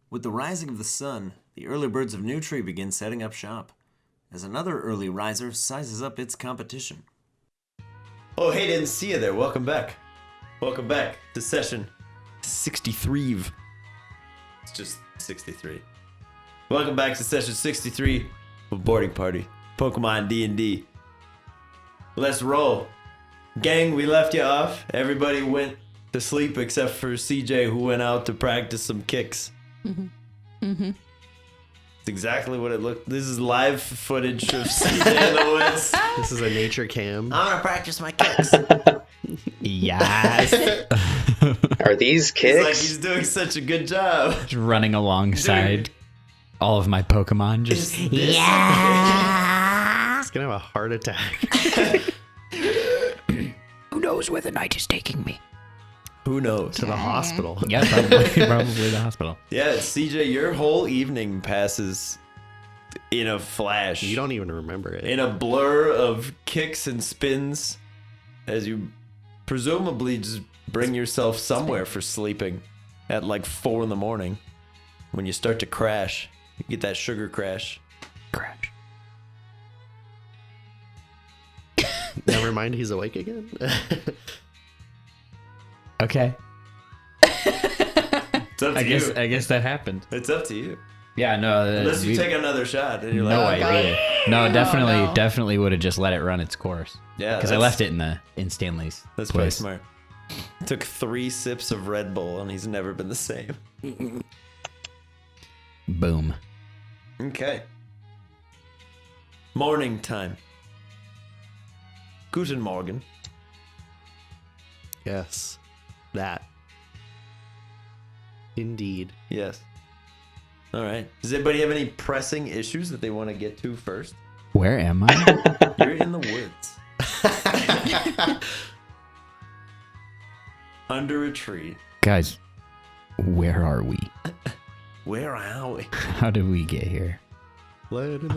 With the rising of the sun, the early birds of New Tree begin setting up shop, as another early riser sizes up its competition. Oh, hey, didn't see you there. Welcome back. Welcome back to session 63. It's just 63. Welcome back to session 63 of Boarding Party, Pokemon DnD. Let's roll. Gang, we left you off. Everybody went to sleep except for CJ, who went out to practice some kicks. It's exactly what it looked. This is live footage of CJ in the woods. This is a nature cam. I'm gonna practice my kicks. Yes. Are these kicks? It's like he's doing such a good job. Just running alongside all of my Pokemon. Just He's gonna have a heart attack. who knows where the night is taking me? Who knows? To the hospital. Yeah, probably the hospital. Yeah, CJ, your whole evening passes in a flash. You don't even remember it. In a blur of kicks and spins as you presumably just bring yourself somewhere for sleeping at like 4 in the morning when you start to crash. You get that sugar crash. Crash. Never mind, he's awake again. Okay. It's up to you. I guess that happened. It's up to you. Yeah, no. Unless you take another shot and you're no like, idea. No, definitely would have just let it run its course. yeah, Because I left it in Stanley's That's pretty place. smart. Took 3 sips of Red Bull and he's never been the same. Boom. Okay. Morning time. Guten Morgen. Yes. That. Indeed. Yes. All right. Does anybody have any pressing issues that they want to get to first? Where am I? You're in the woods. Under a tree. Guys, where are we? Where are we? How did we get here?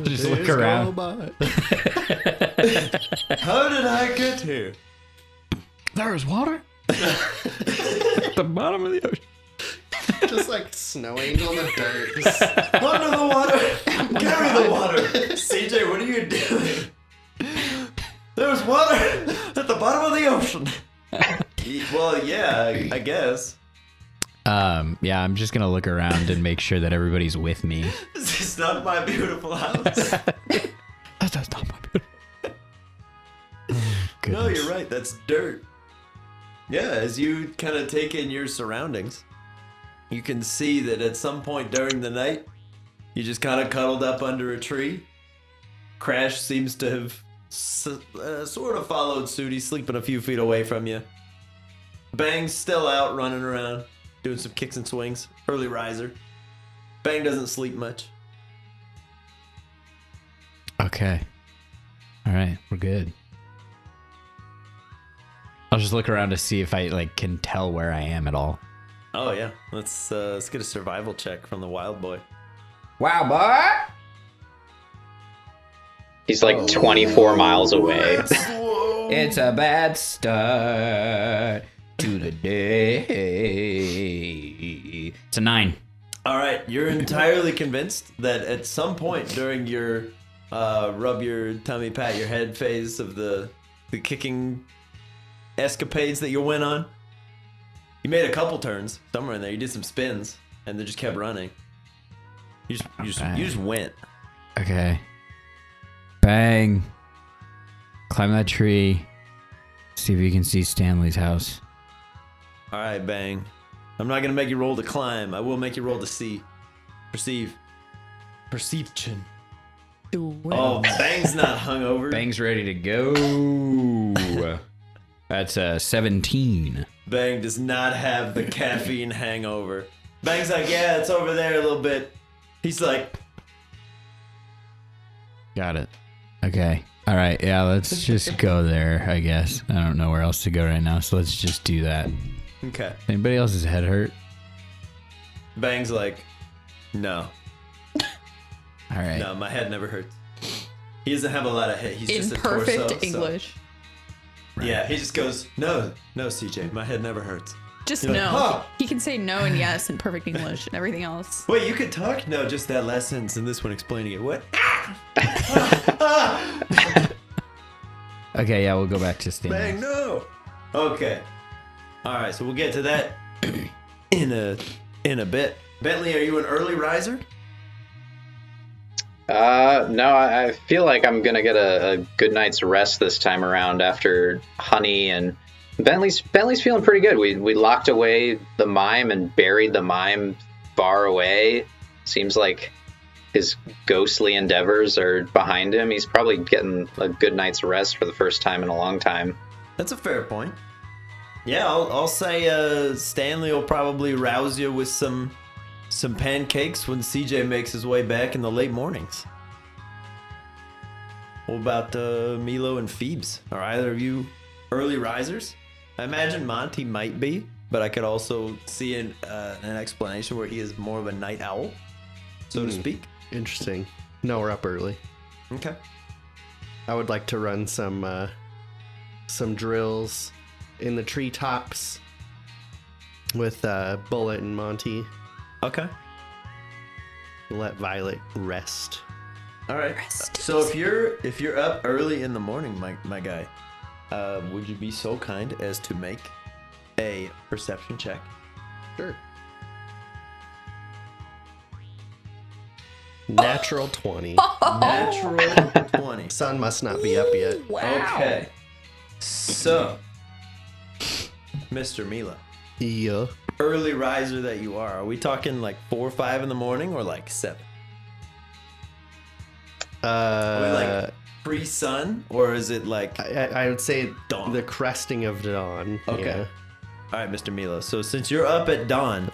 Just look Go around. by. How did I get here? There is water? At the bottom of the ocean. Just like snowing on the dirt. Just- Under the water. Carry the water. CJ, what are you doing? There's water at the bottom of the ocean. Well, yeah, I guess. Yeah, I'm just gonna look around and make sure that everybody's with me. This is not my beautiful house. That's not my No, you're right. That's dirt. Yeah, as you kind of take in your surroundings, you can see that at some point during the night, you just kind of cuddled up under a tree. Crash seems to have sort of followed suit. He's sleeping a few feet away from you. Bang's still out running around, doing some kicks and swings. Early riser. Bang doesn't sleep much. Okay. All right, we're good. I'll just look around to see if I can tell where I am at all. Oh yeah, let's get a survival check from the wild boy. Wow, boy! He's like 24 miles away. It's a bad start to the day. It's a 9. All right, you're entirely convinced that at some point during your rub your tummy, pat your head phase of the kicking escapades that you went on, you made a couple turns somewhere in there. You did some spins and then just kept running. You just went. Okay. Bang. Climb that tree. See if you can see Stanley's house. All right, Bang. I'm not gonna make you roll to climb. I will make you roll to see. Perceive. Perception. Oh, Bang's not hungover. Bang's ready to go. That's a 17. Bang does not have the caffeine hangover. Bang's like, yeah, it's over there a little bit. He's like, Got it. Okay. All right. Yeah, let's just go there, I guess. I don't know where else to go right now, so let's just do that. okay. Anybody else's head hurt? Bang's like, no. All right. No, my head never hurts. He doesn't have a lot of head. He's In just a perfect torso, English. So. Yeah, he just goes, no, CJ, my head never hurts. Just You're no. like, huh. He can say no and yes in perfect English and everything else. Wait, you could talk? No, just that last sentence and this one explaining it. What? Okay, yeah, we'll go back to Stanley. Bang, no. Okay. All right, so we'll get to that in a bit. Bentley, are you an early riser? No, I feel like I'm gonna get a good night's rest this time around after Honey and Bentley's feeling pretty good. We locked away the mime and buried the mime far away. Seems like his ghostly endeavors are behind him. He's probably getting a good night's rest for the first time in a long time. That's a fair point. Yeah, I'll say Stanley will probably rouse you with some pancakes when CJ makes his way back in the late mornings. What about Milo and Phoebes? Are either of you early risers? I imagine Monty might be, but I could also see an explanation where he is more of a night owl, so to speak. Interesting. No, we're up early. Okay. I would like to run some drills in the treetops with Bullet and Monty. Okay. Let Violet rest. All right. So if you're up early in the morning, my guy, would you be so kind as to make a perception check? Sure. Natural 20. Natural 20. Sun must not be up yet. Okay. So, Mr. Mila, Yeah. early riser that you are we talking like 4 or 5 in the morning or like 7? Are we like pre-sun or is it like I would say dawn? the cresting of dawn. Okay. Yeah. All right, Mr. Mila. So since you're up at dawn,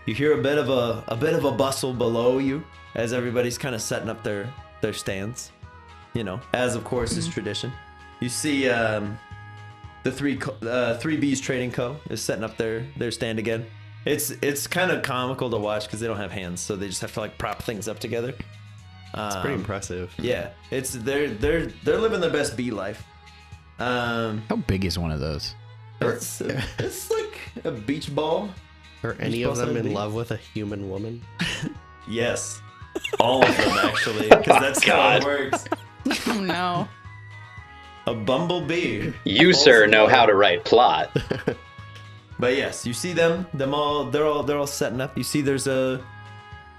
you hear a bit of a bustle below you as everybody's kind of setting up their stands. You know, as of course is tradition. You see the three B's Trading Co. is setting up their stand again. It's kind of comical to watch because they don't have hands, so they just have to like prop things up together. It's pretty impressive. Yeah, they're living their best bee life. How big is one of those? It's like a beach ball. Are any of them in love with a human woman? Yes, all of them actually, because that's how it works. Oh no. A bumblebee. You, sir, know how to write plot. But yes, you see them all. They're all setting up. You see, there's a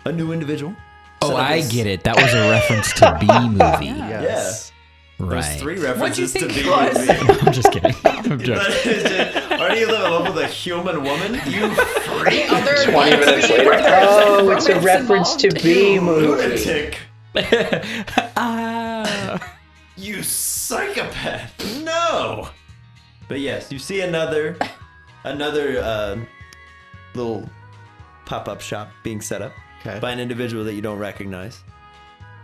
new individual. Oh, set up I his- get it. That was a reference to B movie. Yes. There's Right. 3 What'd you references to think B it was? movie. I'm just kidding. I'm joking. Are you in love with a human woman? You freak! 20 minutes later, oh, it's a reference to B movie. Lunatic! Ah. You psychopath! No! But yes, you see another little pop-up shop being set up Okay. by an individual that you don't recognize.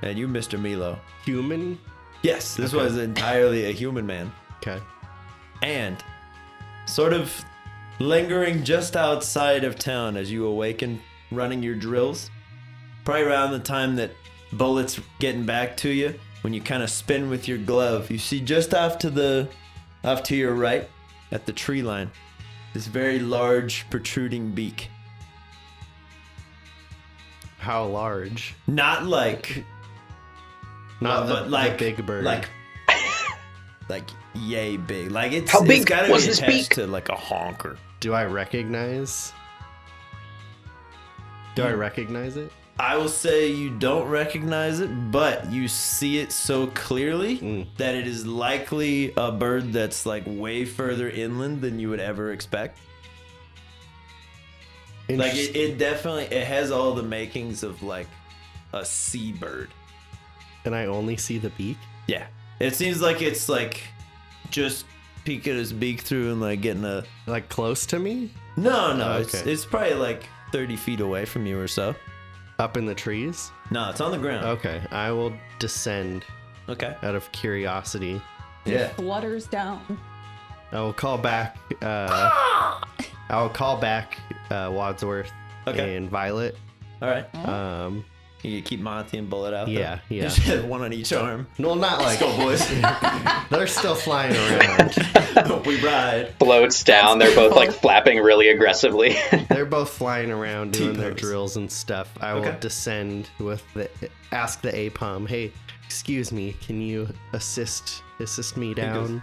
And you, Mr. Milo. Human? Yes, this Okay. was entirely a human man. Okay. And sort of lingering just outside of town as you awaken, running your drills. Probably around the time that Bullet's getting back to you, when you kind of spin with your glove, you see just off to your right, at the tree line, this very large protruding beak. How large? Not like, Not but the like big bird. like yay big. Like it's How big it's gotta was be this attached beak? to like a honker. Do I recognize? Do I recognize it? I will say you don't recognize it, but you see it so clearly that it is likely a bird that's like way further inland than you would ever expect. Like it definitely it has all the makings of like a seabird. And I only see the beak? Yeah, it seems like it's like just peeking his beak through and like getting a Like close to me? no. Okay. It's probably like 30 feet away from you or so. Up in the trees? No, it's on the ground. Okay. I will descend Okay. out of curiosity. Yeah. Flutters down. I will call back Wadsworth Okay. and Violet. All right. You keep Monty and Bullet out. Yeah, though? yeah. Just have one on each arm. Well, not like Go, boys. they're still flying around. We ride. Floats down. They're both like flapping really aggressively. They're both flying around doing their T-pose. drills and stuff. I will Okay. descend with ask the APOM, hey, excuse me, can you assist me down?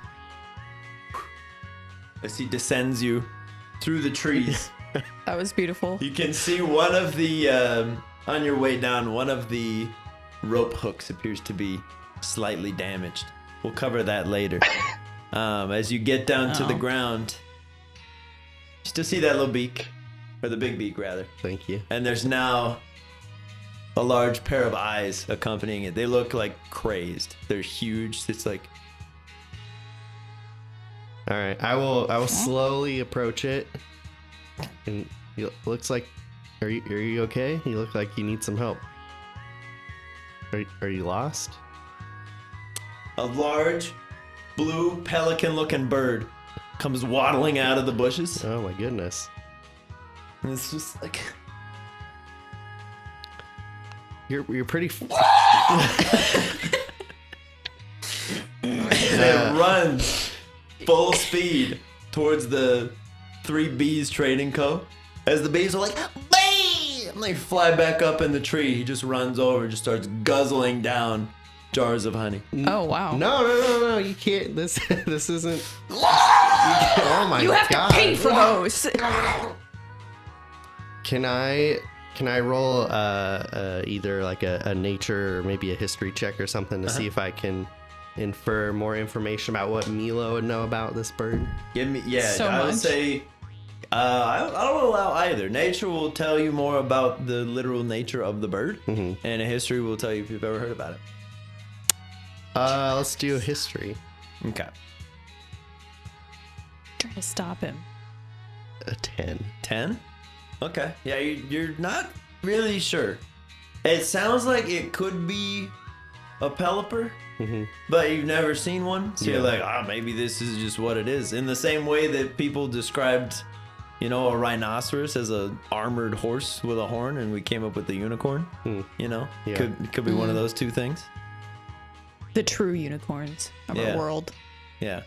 As he descends you through the trees, That was beautiful. you can see one of the, on your way down, one of the rope hooks appears to be slightly damaged. We'll cover that later. As you get down to the ground, you still see that little beak, or the big beak rather. Thank you. And there's now a large pair of eyes accompanying it. They look like crazed. They're huge. It's like, All right, I will slowly approach it. And it looks like, are you okay? You look like you need some help. Are you lost? a large blue pelican-looking bird comes waddling out of the bushes. Oh my goodness. And it's just like, You're pretty. it runs full speed towards the 3 Bees Trading Co. As the bees are like, bam! And they fly back up in the tree. He just runs over and just starts guzzling down jars of honey. Oh wow. No! You can't. This isn't. Oh my god! You have to pay for those. Can I roll either like a nature or maybe a history check or something to see if I can infer more information about what Milo would know about this bird? Give me, So I would much. say, I don't allow either. Nature will tell you more about the literal nature of the bird, and a history will tell you if you've ever heard about it. Let's do a history. Okay. Trying to stop him. A 10. 10? Okay. Yeah, you're not really sure. It sounds like it could be a pelipper, but you've never seen one. So you're like, maybe this is just what it is. In the same way that people described, a rhinoceros as a armored horse with a horn, and we came up with the unicorn. Yeah. Could be one of those two things. The true unicorns of Yeah. our world. Yeah.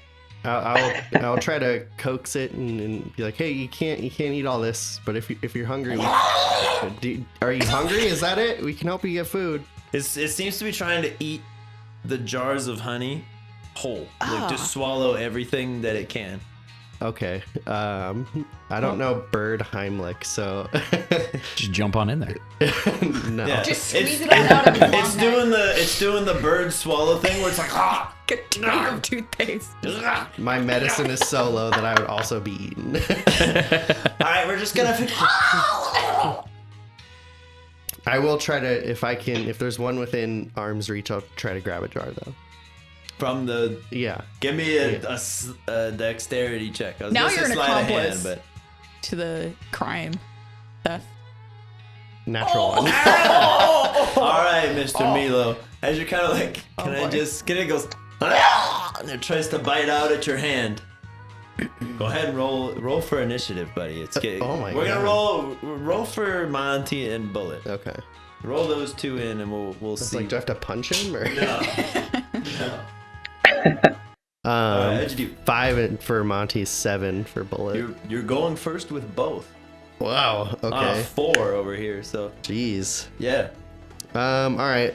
I'll try to coax it and be like, hey, you can't eat all this, but if you're hungry, are you hungry? Is that it? We can help you get food. It seems to be trying to eat the jars of honey whole. Like just swallow everything that it can. Okay. I don't know bird Heimlich, so Just jump on in there. no. Yeah. Just squeeze it on out of his It's long neck. doing the bird swallow thing where it's like Get a tube of toothpaste. My medicine is so low that I would also be eaten. all right, we're just gonna I will try to, if there's one within arm's reach, I'll try to grab a jar though. from the Yeah. give me a dexterity check. I was Now gonna say you're an sleight of hand, accomplice. but To the crime. Theft. Natural one. all right, Mr. Milo. As you're kind of like, can I boy. just get it? Goes and it tries to bite out at your hand. Go ahead and roll for initiative, buddy. It's good. Oh my We're gonna God. roll for Monty and Bullet. Okay. Roll those two in, and we'll It's see. like, do I have to punch him or? No. how'd you do? 5 for Monty, 7 for Bullet. You're going first with both. Wow. Okay. 4 over here. So Jeez. yeah. All right.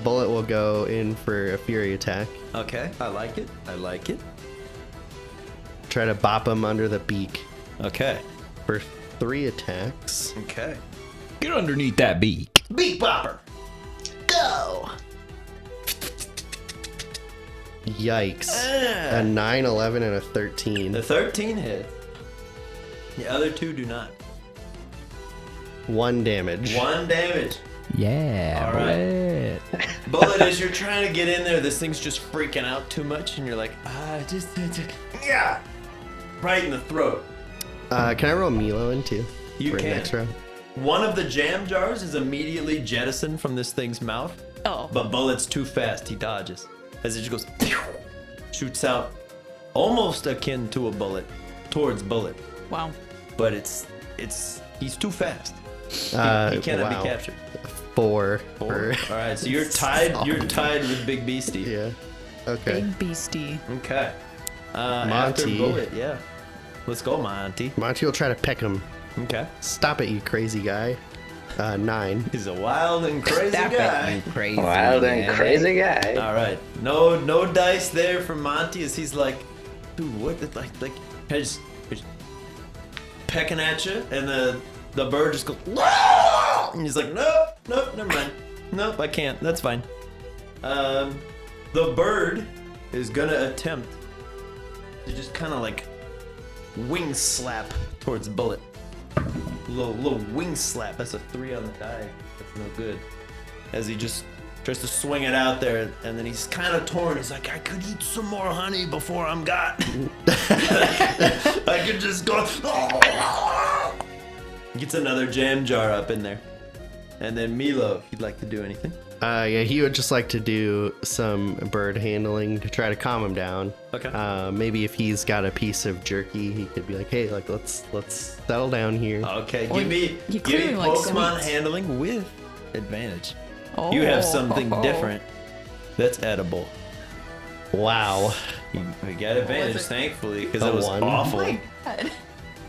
Bullet will go in for a fury attack. Okay. I like it. Try to bop him under the beak Okay. for 3 attacks. Okay. Get underneath that beak. Beak bopper. Go. Yikes. A 9, 11, and a 13. The 13 hit. The other 2 do not. 1 damage. 1 damage. Yeah, All right. Bullet, as you're trying to get in there, this thing's just freaking out too much, and you're like, yeah, right in the throat. Can I roll Milo in too? You for can. Next round? One of the jam jars is immediately jettisoned from this thing's mouth, Oh. but Bullet's too fast. He dodges as it just goes, pew, shoots out, almost akin to a bullet, towards Bullet, Wow. but he's too fast. He Wow. cannot be captured. 4. Four. All right, so you're tied. You're tied with Big Beastie. Yeah. Okay. Big beastie. Okay. After Monty. Bullet, yeah. Let's go, Monty. Monty will try to peck him. Okay. Stop it, you crazy guy. 9. He's a wild and crazy Stop guy. it, you crazy. Wild and guy. crazy guy. All right. No dice there for Monty as he's like, dude, what? Like, he's pecking at you, and the bird just goes, "Wah!" And he's like, nope, never mind. Nope, I can't. That's fine. The bird is gonna attempt to just kind of like wing slap towards Bullet. Little wing slap. That's a 3 on the die. That's no good. As he just tries to swing it out there, and then he's kind of torn. He's like, I could eat some more honey before I'm got. I could just go. Gets another jam jar up in there. And then Milo, if you'd like to do anything. Yeah, he would just like to do some bird handling to try to calm him down. Okay. Maybe if he's got a piece of jerky, he could be like, hey, like let's settle down here. Okay, Well, give me you clearly like Pokemon sweets. handling with advantage. Oh. You have something different that's edible. Wow. We got advantage, it? thankfully, because A it was 1. awful. Oh my God.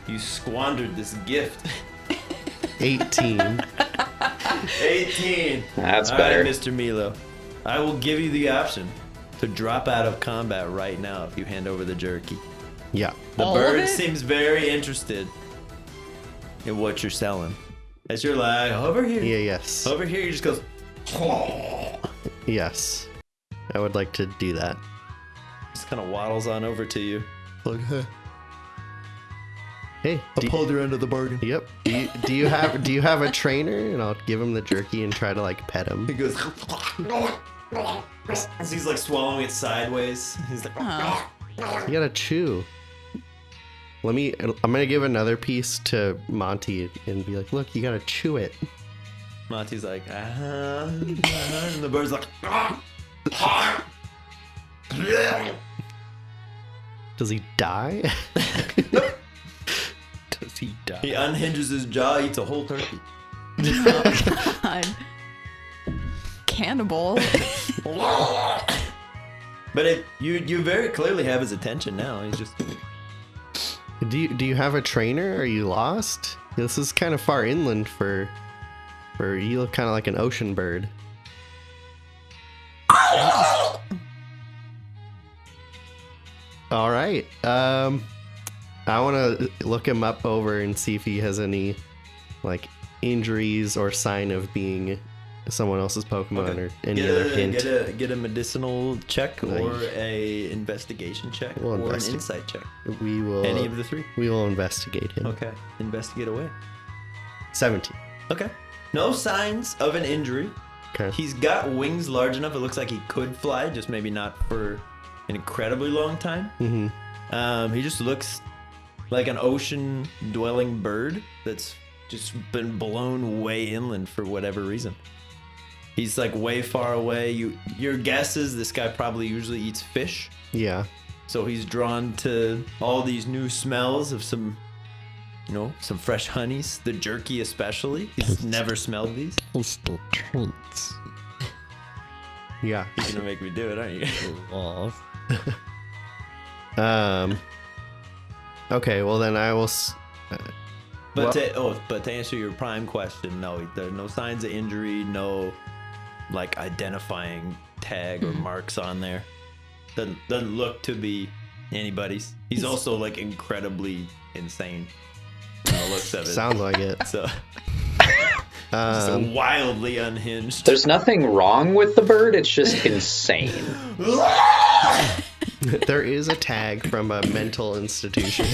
You squandered this gift. 18. 18. That's All better. right, Mr. Milo. I will give you the option to drop out of combat right now if you hand over the jerky. Yeah. The All of bird it? seems very interested in what you're selling. As you're like, over here. Yeah, yes. Over here, he just goes, Yes. I would like to do that. just kind of waddles on over to you. Like, hey, Hey, pulled your end of the bargain. yep. Do you have a trainer? And I'll give him the jerky and try to like pet him. He goes, as he's like swallowing it sideways. He's like, Oh. You gotta chew. I'm gonna give another piece to Monty and be like, look, you gotta chew it. Monty's like, and the bird's like, Does he die? Does he die? he unhinges his jaw, eats a whole turkey. God. Cannibal. But you very clearly have his attention now. He's just, Do you have a trainer? Are you lost? This is kind of far inland for you look kind of like an ocean bird. All right. I want to look him up over and see if he has any like injuries or sign of being someone else's Pokemon or any other hint. get a medicinal check or Nice. a investigation check We'll or an investigate. insight check. We will. Any of the three. We will investigate him. Okay, investigate away. 17. Okay, no signs of an injury. Okay. He's got wings large enough. It looks like he could fly, just maybe not for an incredibly long time. Mm-hmm. He just looks like an ocean-dwelling bird that's just been blown way inland for whatever reason. He's like way far away. Your guess is this guy probably usually eats fish, Yeah. so he's drawn to all these new smells of some fresh honeys, the jerky especially. He's never smelled these. Tasty treats. Yeah. You're gonna make me do it, aren't you? Okay, well then I will But Well- to answer your prime question, no, there are no signs of injury, no like identifying tag or marks on there. Doesn't look to be anybody's. He's also like incredibly insane from the looks of it. sounds like it. So just wildly unhinged. There's nothing wrong with the bird. It's just insane. There is a tag from a mental institution.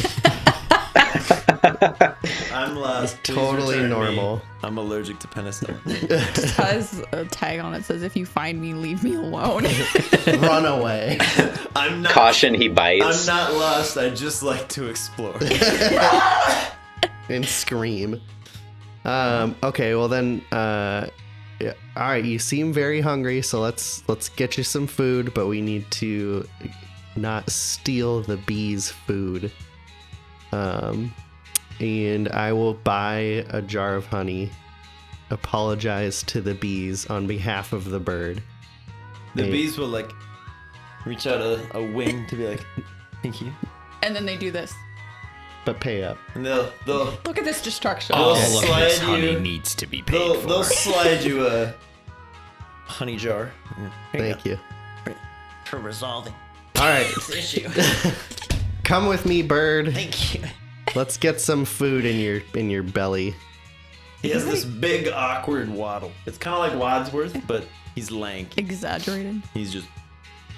I'm lost. Please Totally return me. normal. I'm allergic to penicillin. It has a tag on it says, if you find me, leave me alone. Run away. I'm not. Caution, he I'm bites. not lost. I just like to explore. And scream. Okay, well then yeah. All right, you seem very hungry, so let's get you some food, but we need to not steal the bees' food. And I will buy a jar of honey apologize to the bees on behalf of the bird. The Hey. bees will like reach out a wing to be like, thank you. And then they do this. But pay up. And they'll Look at this destruction. All of All of this slide honey you- needs to be paid for. they'll slide you a honey jar. Thank you. For resolving All right. this issue. Come with me, bird. Thank you. Let's get some food in your belly. He has this big awkward waddle. It's kind of like Wadsworth, but he's lank. Exaggerated. He's just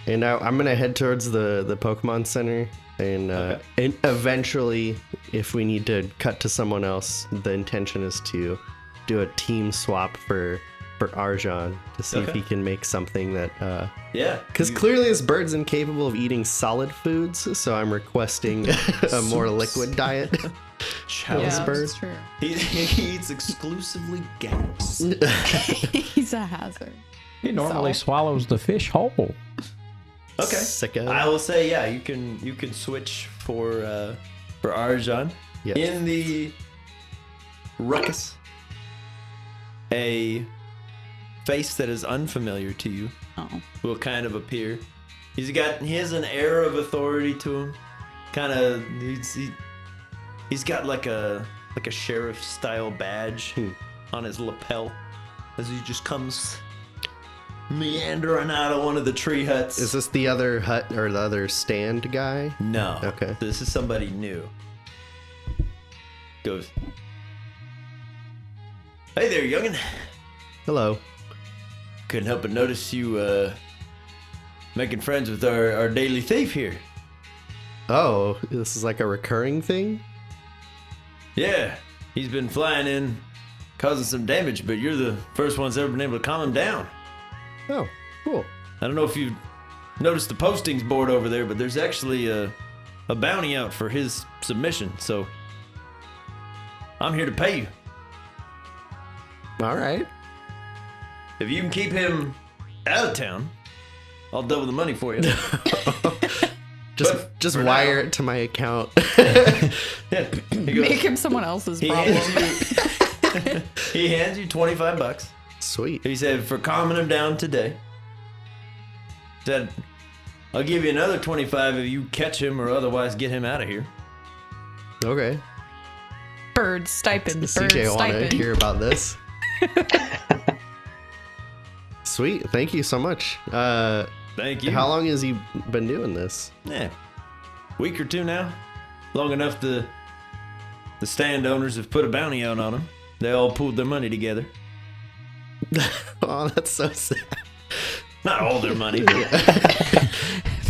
And now I'm gonna head towards the Pokemon Center, and and eventually, if we need to cut to someone else, the intention is to do a team swap for Arjan to see if Okay. he can make something that. yeah. Because clearly this bird's incapable of eating solid foods, so I'm requesting a more liquid diet. Chalice Yeah, bird. that's true. He eats exclusively gas. He's a hazard. He normally swallows the fish whole. Okay. Sicko. I will say, yeah, you can switch for Arjan. Yep. In the ruckus, a face that is unfamiliar to you Oh. will kind of appear. He has an air of authority to him. Kind of he's got like a sheriff style badge on his lapel as he just comes meandering out of one of the tree huts. Is this the other hut or the other stand guy? No. Okay. This is somebody new. Goes. Hey there, youngin'. Hello. Couldn't help but notice you making friends with our daily thief here. Oh, this is like a recurring thing? Yeah, he's been flying in, causing some damage, but you're the first one's ever been able to calm him down. Oh, cool. I don't know if you've noticed the postings board over there, but there's actually a bounty out for his submission, so I'm here to pay you. All right. If you can keep him out of town, I'll double the money for you. But Just for wire now- it to my account. Yeah. He goes, Make him someone else's he problem. hands you $25. Sweet. He said, for calming him down today. Said, I'll give you another 25 if you catch him or otherwise get him out of here. Okay. Bird stipend. Bird CJ want to stipend. hear about this. Sweet. Thank you so much. Thank you. How long has he been doing this? Yeah. Week or two now. Long enough the stand owners have put a bounty out on him. They all pooled their money together. Oh, that's so sad. Not all their money.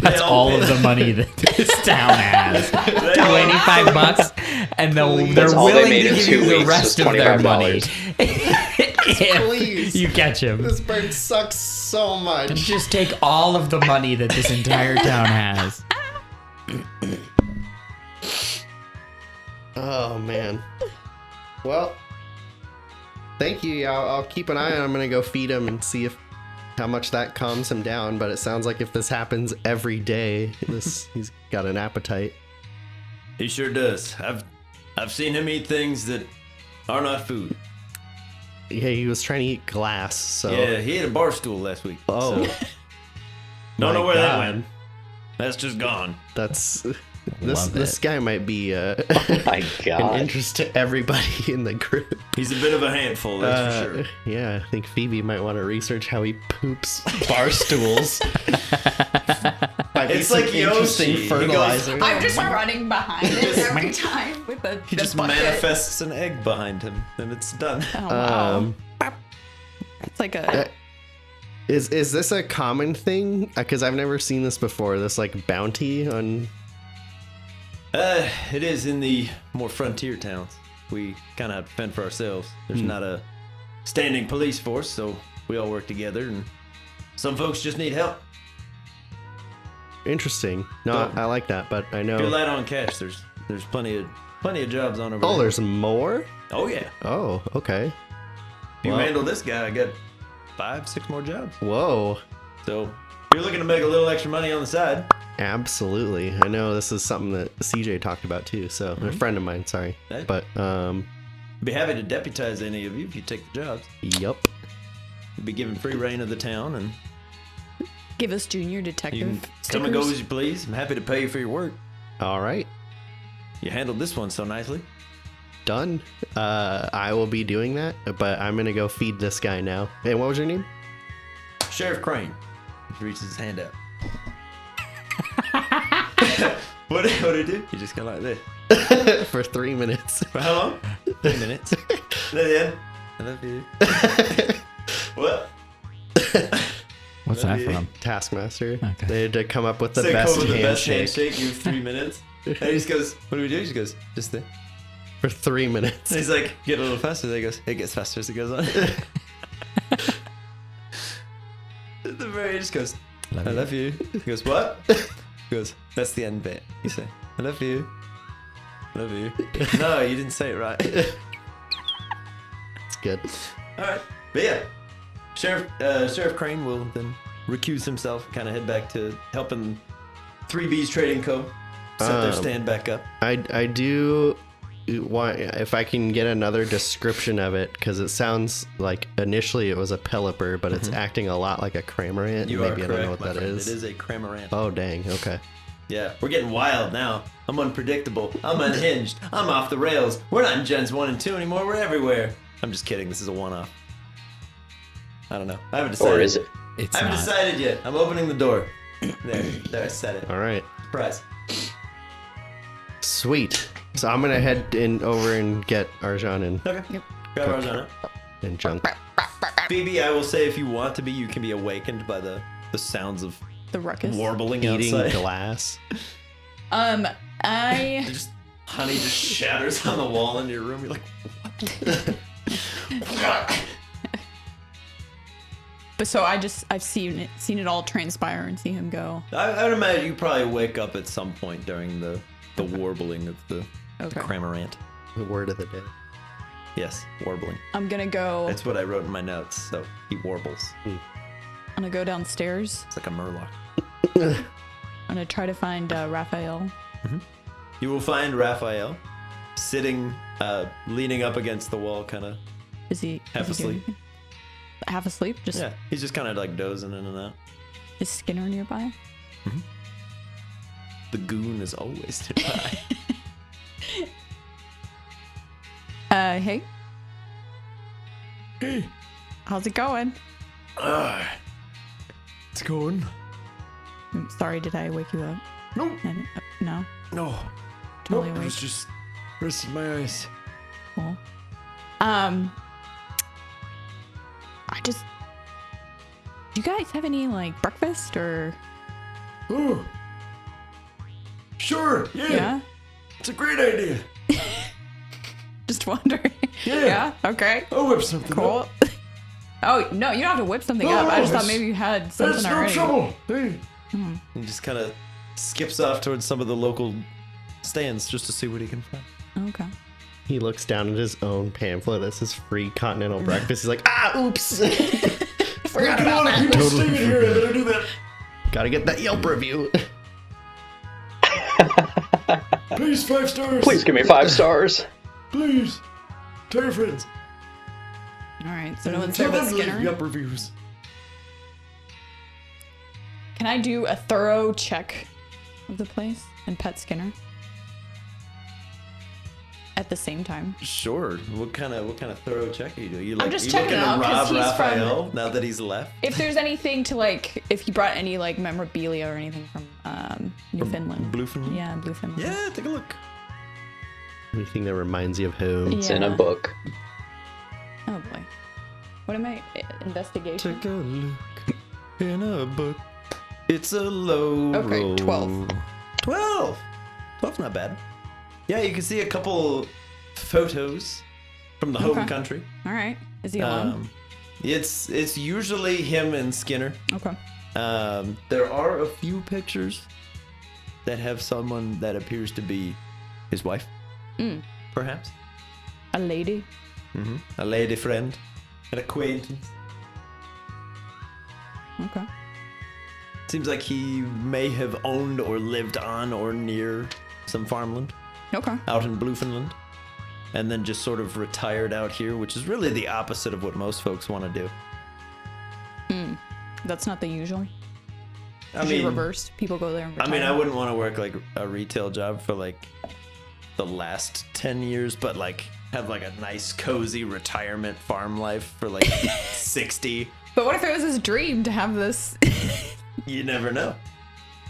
That's all of the money that this town has. $25, and they're That's all they willing made to in give 2 you the weeks rest was of their money. $25. If Please. you catch him. This bird sucks so much. Just take all of the money that this entire town has. Oh, man. Well, thank you. Yeah, I'll keep an eye on him. I'm going to go feed him and see how much that calms him down. But it sounds like if this happens every day, he's got an appetite. He sure does. I've seen him eat things that are not food. Yeah, he was trying to eat glass, so... Yeah, he ate a bar stool last week. Oh. So, don't know My where that God. went. That's just gone. That's... Love This it. guy might be My an God. interest to everybody in the group. He's a bit of a handful, that's for sure. Yeah, I think Phoebe might want to research how he poops bar stools. Might be It's some like interesting Yoshi. He fertilizer. I'm just running behind it every time with the He just bucket. manifests an egg behind him, and it's done. Oh, wow. Um, It's like a... Is this a common thing? Because I've never seen this before. This like bounty on. It is in the more frontier towns. We kind of have to fend for ourselves. There's not a standing police force, so we all work together, and some folks just need help. Interesting. No, Don't- I like that, but I If you're know. light on cash, there's plenty of jobs on over Oh, there. there's more. Oh yeah. Oh, okay. If you Well- handle this guy, I got 5-6 more jobs. Whoa. So if you're looking to make a little extra money on the side, Absolutely. I know this is something that CJ talked about too. So a friend of mine, sorry, Hey. but Be happy to deputize any of you if you take the jobs. Yup. You'll be given free reign of the town, and Give us junior detective you can stickers. come and go as you please. I'm happy to pay you for your work. All right. You handled this one so nicely. Done. I will be doing that, but I'm going to go feed this guy now. And what was your name? Sheriff Crane. He reaches his hand out. What did he do? He just go like this. For 3 minutes. For how long? 3 minutes. At the end. I love you. What? What's that from? Taskmaster. Okay. They had to come up with the Say best come with the best handshake handshake. You have 3 minutes. And he just goes, what do we do? He just goes, just there. for 3 minutes. And he's like, get a little faster. Then he goes, it gets faster as it goes on. At the very end, he just goes, I love you. He goes, what? He goes, that's the end bit. You say, I love you. Love you. No, you didn't say it right. It's good. All right. But yeah, Sheriff Crane will then recuse himself, kind of head back to helping 3B's Trading Co. set their stand back up. I do want, if I can get another description of it, because it sounds like initially it was a pelipper, but it's acting a lot like a cramorant. You Maybe are I correct, don't know what my that friend. is. It is a cramorant. Oh, dang. Okay. Yeah, we're getting wild now. I'm unpredictable. I'm unhinged. I'm off the rails. We're not in Gens 1 and 2 anymore. We're everywhere. I'm just kidding. This is a one-off. I don't know. I haven't decided. Or is it? It's I haven't not. decided yet. I'm opening the door. There, I said it. All right. Surprise. Sweet. So I'm going to head over and get Arjan Okay. Yep. Grab Arzana. and Junk. Phoebe, I will say if you want to be, you can be awakened by the sounds of The ruckus. warbling Eating outside. glass. I Just honey just shatters on the wall in your room. You're like, what? but so I've seen it all transpire and see him go. I would imagine you probably wake up at some point during the warbling of the Okay. cramorant. The word of the day. Yes, warbling. I'm gonna go. That's what I wrote in my notes. So he warbles. I'm gonna go downstairs. It's like a murloc. I'm gonna try to find Raphael. You will find Raphael sitting, leaning up against the wall, kind of. Is he Half is he doing asleep. anything? Half asleep? Just Yeah, he's just kind of like dozing in and out. is Skinner nearby? The goon is always nearby. Hey, Hey, how's it going? it's going. I'm sorry, did I wake you up? No, No, no, totally nope, awake. it's just resting my eyes. Cool. Do you guys have any like breakfast or? Oh, sure, Yeah. it's a great idea. Just wondering. Yeah. Okay. I'll whip something Cool. Oh no, you don't have to whip something up. I just thought maybe you had something already. Hey. He just kind of skips off towards some of the local stands just to see what he can find. Okay. He looks down at his own pamphlet that says free continental breakfast. He's like, oops. Forgot about that. Totally here. I better do that. Gotta get that Yelp review. Please, 5 stars. Please give me 5 stars. Please. Tell your friends. All right. So no one's there but Skinner. Yelp reviews. Can I do a thorough check of the place and pet Skinner at the same time? Sure. What kind of thorough check are you doing? You like just you checking looking to out 'cause rob he's from- Raphael now that he's left? If there's anything to like, if he brought any like memorabilia or anything from Newfoundland. Bluefin? Yeah, Bluefin. Yeah, take a look. Anything that reminds you of home. It's in a book. Oh boy. What am I? Investigation. Take a look in a book. It's a low Okay, roll. 12. 12. 12's not bad. Yeah, you can see a couple photos from the home Okay. country. All right. Is he alone? It's usually him and Skinner. Okay. There are a few pictures that have someone that appears to be his wife, perhaps. A lady. A lady friend, an acquaintance. Okay. Seems like he may have owned or lived on or near some farmland Okay. out in Bluefenland. and then just sort of retired out here, which is really the opposite of what most folks want to do. That's not the usual. I Usually mean, reversed. People go there and retire. I mean, I wouldn't want to work like a retail job for like the last 10 years, but like have like a nice cozy retirement farm life for like 60. But what if it was his dream to have this? You never know.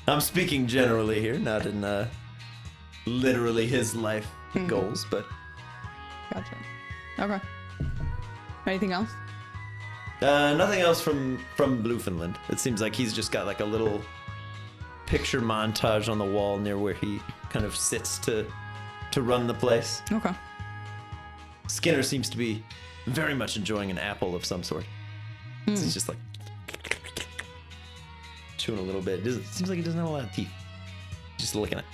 I'm speaking generally here, not in literally his life goals, but Gotcha. Okay. Anything else? nothing else from Bluefinland. It seems like he's just got like a little picture montage on the wall near where he kind of sits to run the place. Okay. Skinner seems to be very much enjoying an apple of some sort. He's just like chewing a little bit. It seems like he doesn't have a lot of teeth. Just looking at it.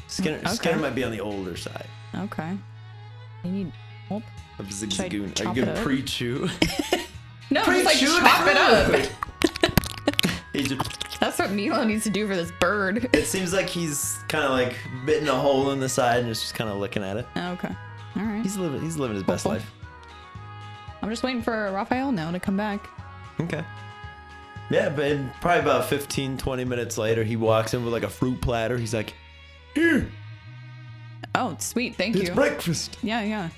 Skinner might be on the older side Okay. You need help? of Should I Zigzagoon. Are you chop gonna it up? pre-chew? No, just like Pre-chewed chop it up. He just, That's what Milo needs to do for this bird. it seems like he's kind of like bitten a hole in the side and is just kind of looking at it. Okay. All right. He's living his best Hopeful. life. I'm just waiting for Raphael now to come back. Okay. Yeah, but probably about 15, 20 minutes later, he walks in with like a fruit platter. He's like, "Here, Oh, sweet. Thank it's you. breakfast." Yeah, yeah.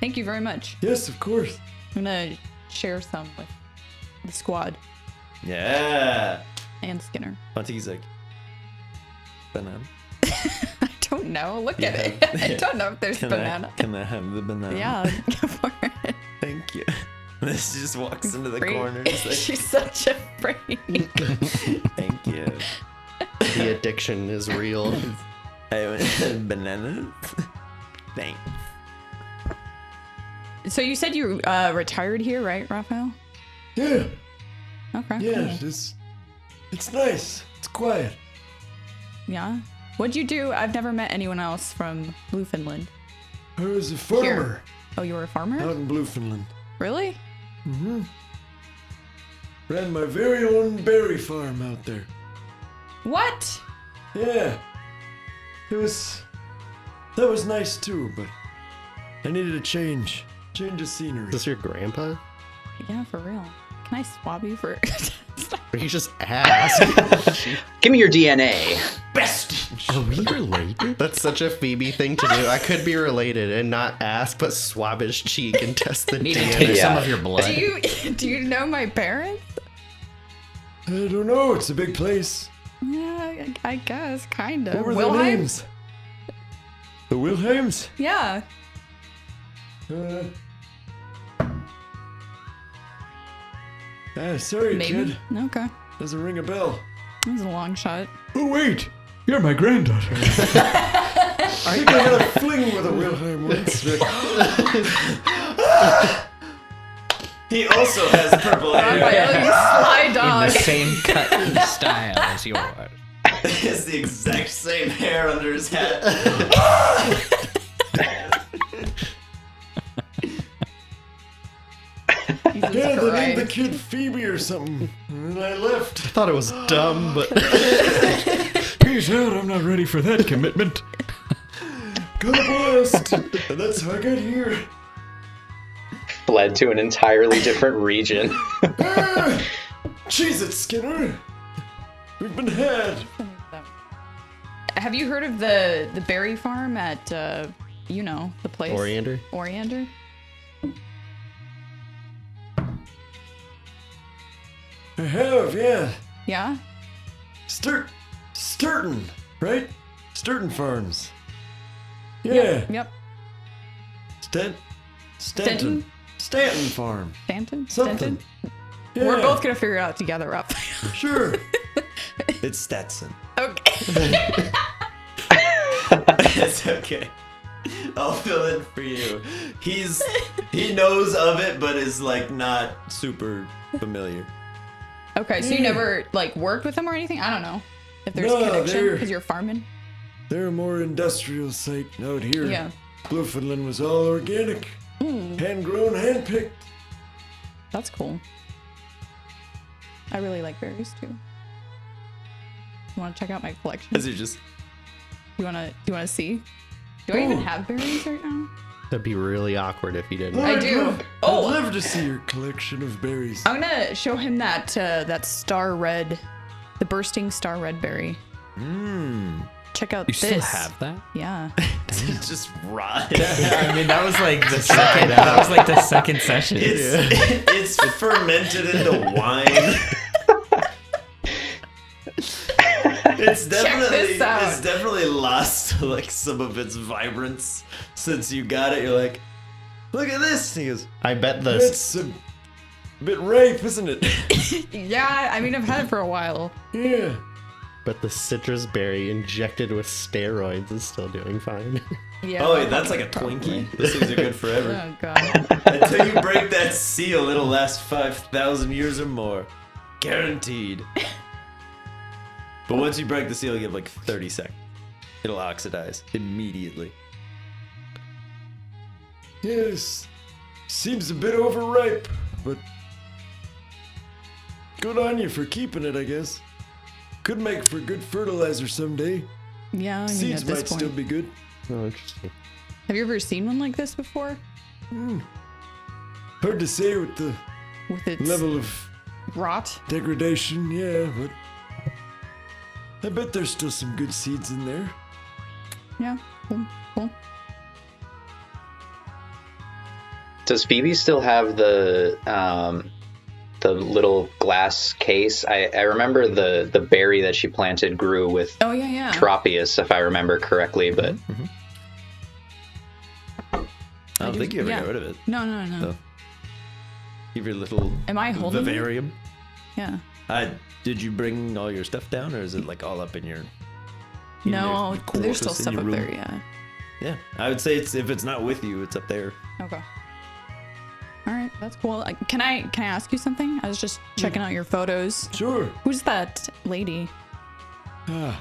Thank you very much. Yes, of course. I'm gonna share some with the squad Yeah. and Skinner. Monty's like, banana. I don't know. Look Yeah, at it. I yeah. don't know if there's banana. Can I have the banana? Yeah, go for it. Thank you. This just walks into the Freak. corner. He's like, She's such a freak. thank you. The addiction is real. I want bananas. Thanks. So you said you retired here, right, Raphael? Yeah, Okay. yeah, cool. it's nice. It's quiet. Yeah. What'd you do? I've never met anyone else from Bluefinland. I was a farmer Here. Oh, you were a farmer? out in Bluefinland. Really? Ran my very own berry farm out there. What? Yeah, that was nice too, but I needed a change of scenery. Is this your grandpa? Yeah, for real. Can I swab you for? Or you just ask? Give me your DNA. Are we related? That's such a Phoebe thing to do. I could be related and not ask, but swab his cheek and test the Need to DNA. take some Yeah. of your blood. do you know my parents? I don't know. It's a big place. Yeah, I guess kind of. What were their names? The Wilhelms? Yeah. Sorry, Maybe. kid. Okay. Doesn't ring a bell. That was a long shot. Oh wait, you're my granddaughter. I think I had a fling with a Wilhelm once. He also has purple hair. Raphael, you sly In dog. the same cut and style as yours. He has the exact same hair under his hat. Jesus Yeah, they named the Christ. kid Phoebe or something. And then I left. I thought it was dumb, but Peace out, I'm not ready for that commitment. Got a blast. And that's how I got here. Fled to an entirely different region. Cheese it, Skinner. We've been had. Have you heard of the berry farm at the place? Oriander? Oriander? I have, yeah. Yeah? Sturton, right? Sturton Farms. Yeah. Yep. Stanton. Stanton Farm. Stanton? Something. Stanton? Yeah. We're both gonna figure it out together, Rob. Sure. It's Stetson. Okay. It's okay. I'll fill in for you. He knows of it, but is like not super familiar. Okay, so you never worked with them or anything? I don't know if there's No, a connection they're- because you're farming. They're a more industrial site out here. Yeah. Bluefinland was all organic. Hand grown, hand picked. That's cool. I really like berries too. You want to check out my collection? As you just Do you want to see? Do I even have berries right now? That'd be really awkward if you didn't. I do. I'd Oh, love to see your collection of berries. I'm gonna show him that star red, the bursting star red berry. Check out You this. still have that? Yeah. It's just rot. I mean, that was like the second. That was like the second session. It's fermented into wine. It's this out. definitely lost like some of its vibrance since you got it. You're like, look at this. He goes, I bet It's a bit ripe, isn't it? Yeah, I mean, I've had it for a while. Yeah. but the citrus berry injected with steroids is still doing fine. Yeah. oh, wait, that's like a Twinkie. Those things are good forever. Oh, God. Until you break that seal, it'll last 5,000 years or more. Guaranteed. But once you break the seal, you get like 30 seconds. It'll oxidize immediately. Yes. Seems a bit overripe, but good on you for keeping it, I guess. Could make for good fertilizer someday. Yeah, I mean, Seeds at this might point. still be good. Oh, interesting. Have you ever seen one like this before? Hard to say with the With its level of rot? degradation, yeah, but I bet there's still some good seeds in there. Yeah. Cool. Does Phoebe still have the little glass case? I remember the berry that she planted grew with Oh, yeah. tropius, if I remember correctly, but I don't think you ever got rid of it. No. Oh. Give your little Am I holding it? vivarium. Yeah. Did you bring all your stuff down, or is it like all up in your? No, your there's still quarters in stuff your up room? there, yeah. Yeah, I would say if it's not with you, it's up there. Okay. All right, that's cool. Can I ask you something? I was just checking out your photos. Sure. Who's that lady? Ah,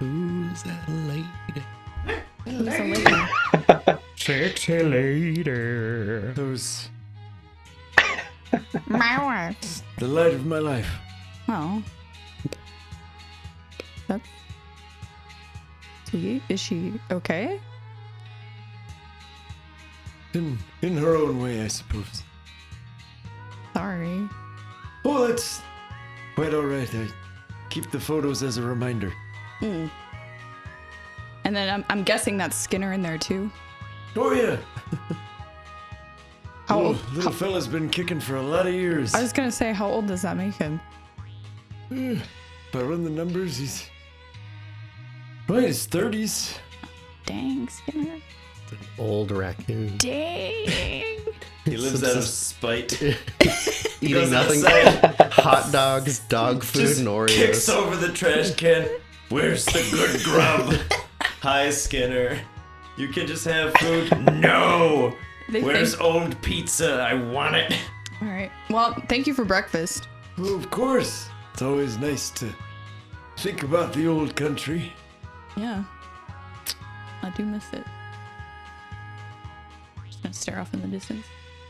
Who's that lady? Who's the lady? Sexy lady. those My wife. the light of my life. Oh. That's sweet. Is she okay? In her own way, I suppose. Sorry. Oh, that's quite all right. I keep the photos as a reminder. And then I'm guessing that's Skinner in there too. Oh yeah, How old? little fella's been kicking for a lot of years. I was gonna say, how old does that make him? If I run the numbers, he's right his 30s. Dang, Skinner. Old raccoon. Dang. He lives out of spite. Eating Goes nothing. outside, Hot dogs, dog food, just and Oreos. kicks over the trash can. Where's the good grub? Hi, Skinner. You can just have food. No. They Where's think- old pizza? I want it. All right. Well, thank you for breakfast. Well, of course. It's always nice to think about the old country. Yeah. I do miss it. Just gonna stare off in the distance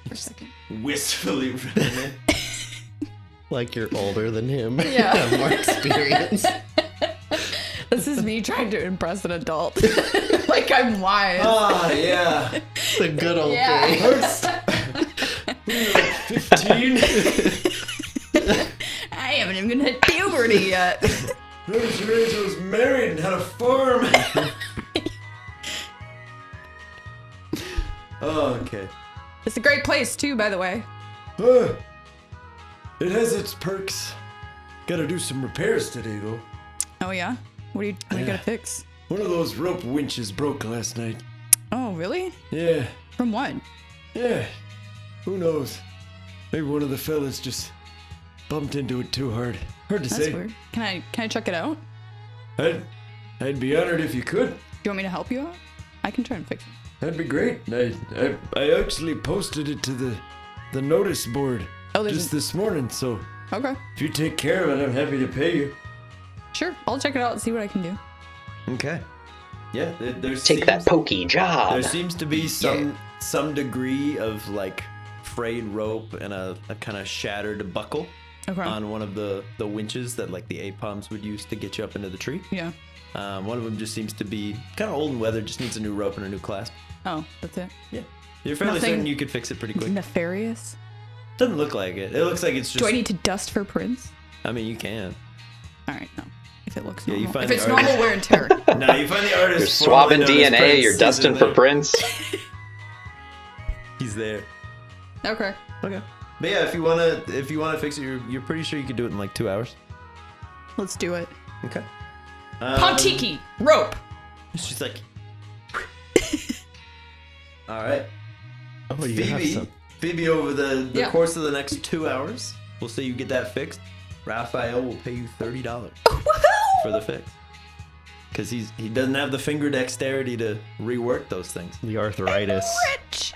for a second. Wistfully running. Like you're older than him. Yeah. Have more experience. This is me trying to impress an adult. Like I'm wise. Ah, yeah. The good old Yeah. days. 15. I haven't even hit puberty yet. I was your age, I was married and had a farm. Oh, okay. It's a great place too, by the way. It has its perks. Gotta do some repairs today, though. Oh yeah? What are you gonna fix? One of those rope winches broke last night. Oh really? Yeah, From what? yeah. Who knows? Maybe one of the fellas just bumped into it too hard. Hard to That's say. weird. Can I check it out? I'd be honored if you could. Do you want me to help you out? I can try and fix it. That'd be great. I actually posted it to the notice board Oh, there's just this morning, so Okay. if you take care of it, I'm happy to pay you. Sure. I'll check it out and see what I can do. Okay. Yeah, there's take that pokey job. There seems to be some degree of like frayed rope and a kind of shattered buckle. on one of the winches that like the APOMs would use to get you up into the tree. Yeah. One of them just seems to be kind of old and weathered, just needs a new rope and a new clasp. Oh, that's it. Yeah. You're fairly Nothing certain you could fix it pretty quick. Nefarious. Doesn't look like it. It looks like it's just... Do I need to dust for prints? I mean, you can. All right, no. If it looks Yeah, you normal. find If it's the artist- normal wear and tear. No, you find the artist. You're swabbing formerly known as DNA. Prince. You're He's dusting in for there. prints. He's there. Okay. Okay. But yeah, if you wanna fix it, you're pretty sure you could do it in like 2 hours. Let's do it. Okay. Pontiki, rope. She's like. All right. Oh, you have some. Phoebe, over the Yeah. course of the next 2 hours, we'll say you get that fixed. Raphael will pay you $30 for the fix. Because he doesn't have the finger dexterity to rework those things. The arthritis. Rich.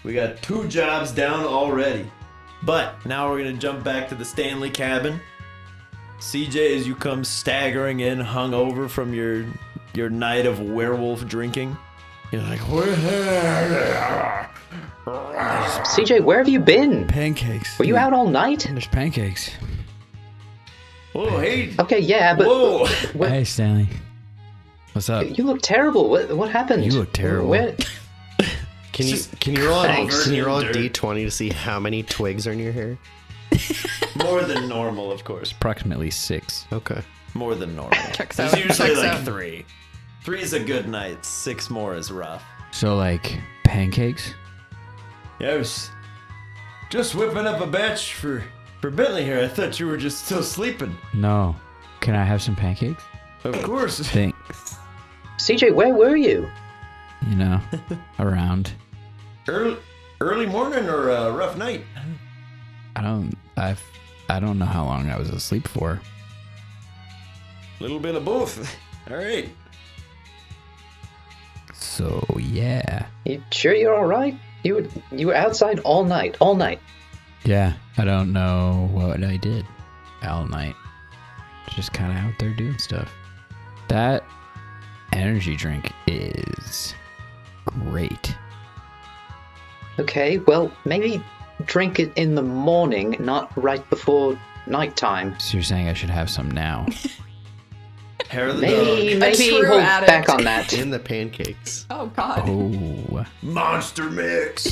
We got 2 jobs down already. But now we're going to jump back to the Stanley cabin. CJ, as you come staggering in, hungover from your night of werewolf drinking, you're like, CJ, where have you been? Pancakes. Were you out all night? There's pancakes. oh, hey, Okay, yeah, but whoa. What- Hey, Stanley. What's up? you look terrible. What happened? You look terrible. Where- Can you roll Thanks. can you roll a Dirt. d20 to see how many twigs are in your hair? More than normal, of course. Approximately 6. Okay. More than normal. Checks There's out. usually Checks like out. 3. 3 is a good night. 6 more is rough. So, like, pancakes? Yeah, I was just whipping up a batch for Bentley here. I thought you were just still sleeping. No. Can I have some pancakes? Of course. Thanks. CJ, where were you? You know, around. Early morning or a rough night? I don't know how long I was asleep for. Little bit of both. All right. So, yeah. You sure you're all right? You were outside all night. All night. Yeah, I don't know what I did all night. Just kind of out there doing stuff. That energy drink is great. Okay, well, maybe drink it in the morning, not right before nighttime. So you're saying I should have some now? Hair of the Maybe true hold addict. back on that. In the pancakes. Oh God. Oh, Monster mix.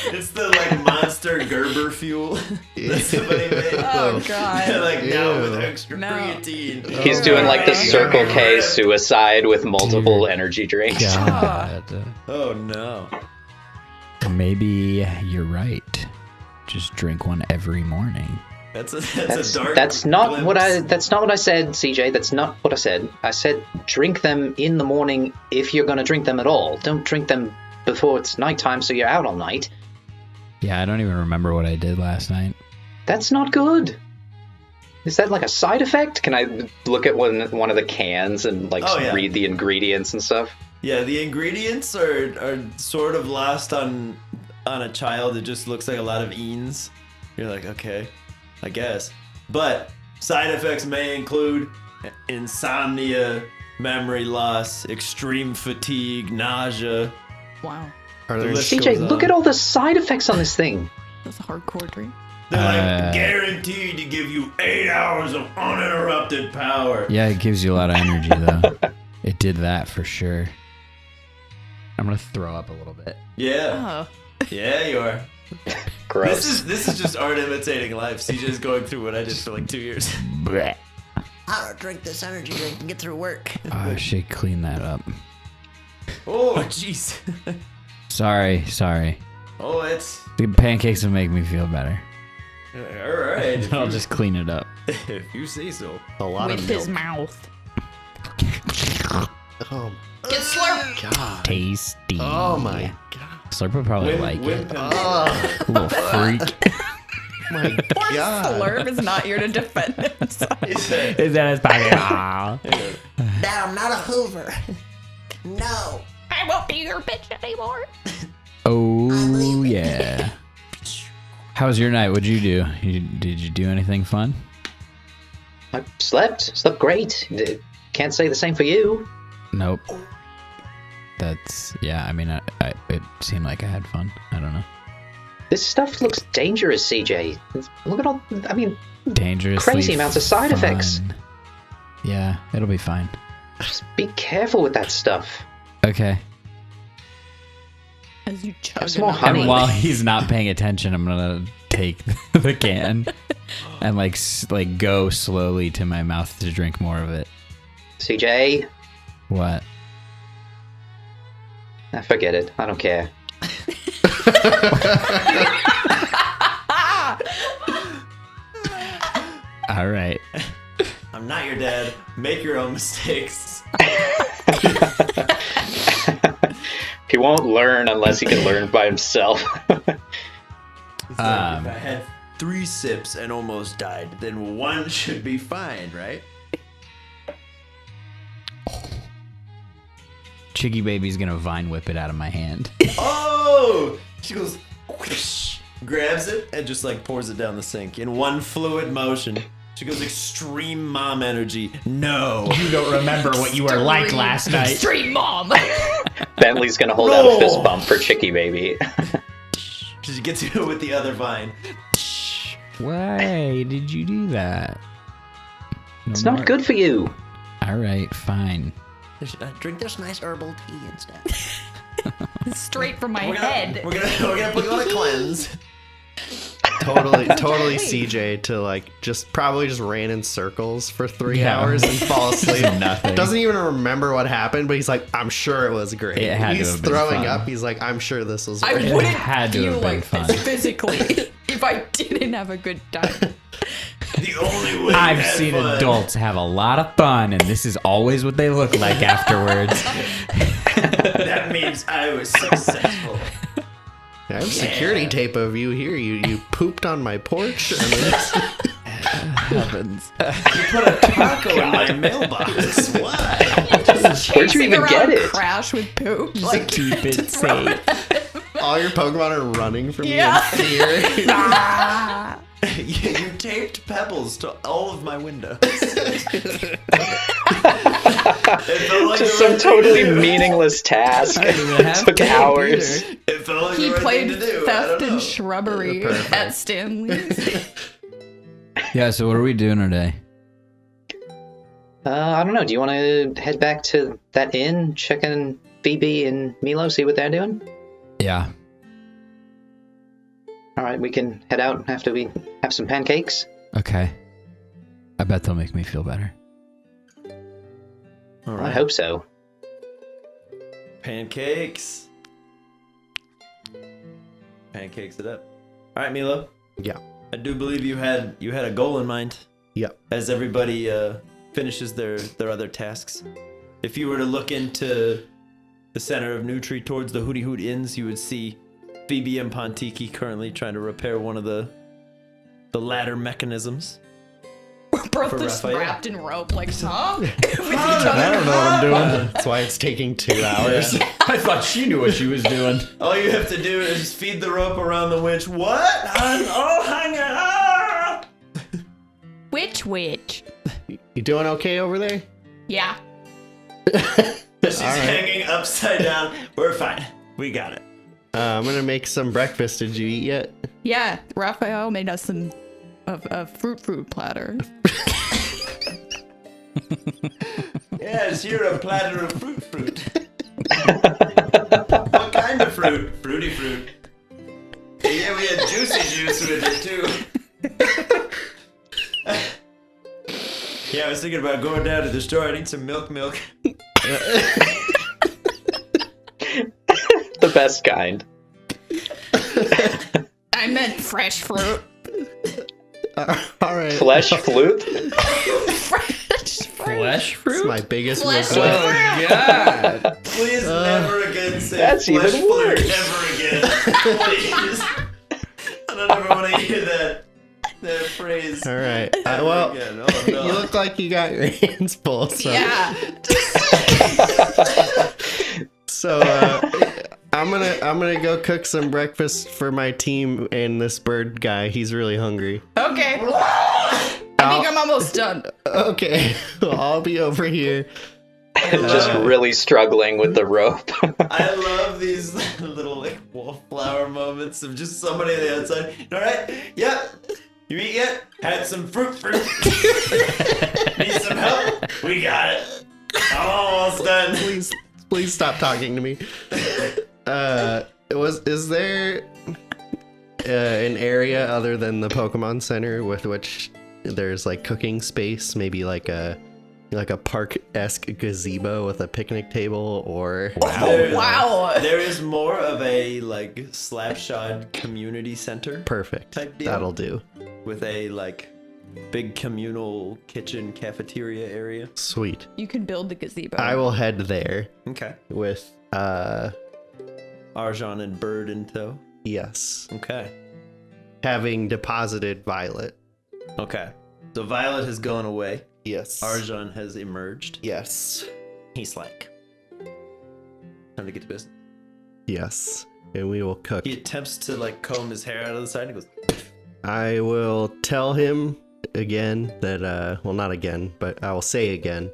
It's the like monster Gerber fuel that somebody made. Oh God. Like now with Ew. extra No. creatine. He's doing like the Oh, Circle K God. suicide with multiple energy drinks. God. Oh no. Maybe you're right. Just drink one every morning. That's a dark. That's not glimpse. what I said, CJ. That's not what I said. I said drink them in the morning if you're going to drink them at all. Don't drink them before it's nighttime so you're out all night. Yeah, I don't even remember what I did last night. That's not good. Is that like a side effect? Can I look at one of the cans and like Oh, yeah. read the ingredients and stuff? Yeah, the ingredients are sort of lost on a child. It just looks like a lot of eans. You're like, okay, I guess. But side effects may include insomnia, memory loss, extreme fatigue, nausea. Wow. Are there Delicious. CJ, goes look on. at all the side effects on this thing. That's a hardcore drink. They're like guaranteed to give you 8 hours of uninterrupted power. Yeah, it gives you a lot of energy, though. It did that for sure. I'm gonna throw up a little bit. Yeah, Oh. yeah, you are. Gross. This is just art imitating life. CJ's going through what I did for like 2 years. Blech. I don't drink this energy drink and get through work. I should clean that up. Oh, jeez. Sorry. Oh, it's The pancakes will make me feel better. all right. If I'll you- just clean it up. if you say so. a lot With of his milk? mouth. Oh, Get slurp. God. Tasty. Oh my God. Slurp would probably like it. Oh Little freak. my God. Slurp is not here to defend himself. Is that his pocket? Ah. Dad, I'm not a Hoover. No. I won't be your bitch anymore. Oh yeah. How was your night? What'd you do? Did you do anything fun? I slept great. Can't say the same for you. Nope. That's yeah. I mean, I it seemed like I had fun. I don't know. This stuff looks dangerous, CJ. Look at all, I mean, Dangerously crazy amounts of side effects. fun. Yeah, it'll be fine. Just be careful with that stuff. Okay. As you chug some more another honey. And one. while he's not paying attention, I'm gonna take the can and like go slowly to my mouth to drink more of it. CJ, What? forget it. I don't care. All right. I'm not your dad. Make your own mistakes. He won't learn unless he can learn by himself. If I had 3 sips and almost died, then 1 should be fine, right? Chiggy Baby's gonna vine whip it out of my hand. Oh! She goes, whoosh, grabs it, and just like pours it down the sink in one fluid motion. She goes, extreme mom energy. No. You don't remember what you were like last night. Extreme mom. Bentley's gonna hold out a fist bump for Chicky Baby. She gets you with the other vine. Why did you do that? No It's more- not good for you. All right, fine. Drink this nice herbal tea instead. Straight from my We're gonna, head. we're gonna put you on a cleanse. Totally CJ to like probably just ran in circles for 3 Yeah. hours and fall asleep. Nothing. Doesn't even remember what happened, but he's like, I'm sure it was great. It had to he's have been throwing fun. up. He's like, I'm sure this was I great. wouldn't had to feel have been like fun. this physically if I didn't have a good time. The only way I've you had seen fun. adults have a lot of fun, and this is always what they look like afterwards. That means I was successful. I have security tape of you here. You pooped on my porch. And then Happens. You put a taco in my mailbox. Why? Where'd you even Around get it? Crash with poop. Like, Keep it safe. all your Pokemon are running from Yeah. you in fear. ah. You taped pebbles to all of my windows. Just some totally meaningless task. It took hours. It felt like He the right played thing to do. I theft don't and know. shrubbery Perfect. at Stanley's. Yeah, so what are we doing today? I don't know. Do you want to head back to that inn, check in Phoebe and Milo, see what they're doing? Yeah. All right, we can head out after we have some pancakes. Okay. I bet they'll make me feel better. All I right. hope so. Pancakes. Pancakes it up. All right, Milo. Yeah. I do believe you had a goal in mind. Yep. As everybody finishes their other tasks. If you were to look into the center of Nutri towards the Hooty Hoot Inns, you would see Phoebe and Pontiki currently trying to repair one of the ladder mechanisms. Both For just Raphael. wrapped in rope, like, huh? With each I don't know what I'm doing. That's why it's taking 2 hours. I thought she knew what she was doing. All you have to do is feed the rope around the winch. What? Oh, hang on. Ah! Which? You doing okay over there? Yeah. She's All right. hanging upside down. We're fine. We got it. I'm gonna make some breakfast. Did you eat yet? Yeah, Raphael made us a fruit platter. Yes, you're a platter of fruit. What kind of fruit? Fruity fruit. Yeah, we had juicy juice with it too. Yeah, I was thinking about going down to the store. I need some milk. The best kind. I meant fresh fruit. All right. Flesh flute? Fresh fruit. Flesh It's fruit? my biggest Flesh regret. fruit. God. Please never again say That's flesh even flute worse. ever again. Please. I don't ever want to hear that phrase. All right. ever Well, again. Oh, no. you look like you got your hands full. So, Yeah. so I'm gonna go cook some breakfast for my team and this bird guy. He's really hungry. Okay. I think I'm almost done. Okay. Well, I'll be over here. Just really struggling with the rope. I love these little like wallflower moments of just somebody on the outside. All right, yeah. You eat yet? Had some fruit. Need some help? We got it. I'm almost done. Please stop talking to me. Is there an area other than the Pokemon Center with which there's like cooking space? Maybe like a park-esque gazebo with a picnic table, or Wow. There is more of a like slapshod community center perfect. type deal. That'll do. With a like big communal kitchen cafeteria area. Sweet. You can build the gazebo. I will head there Okay. with Arjan and Bird in tow. yes, Okay. having deposited Violet. Okay. So Violet has gone away. Yes. Arjan has emerged. Yes. He's like, time to get to business. Yes. And we will cook. He attempts to like comb his hair out of the side and he goes, I will tell him again that, well, not again, but I will say again,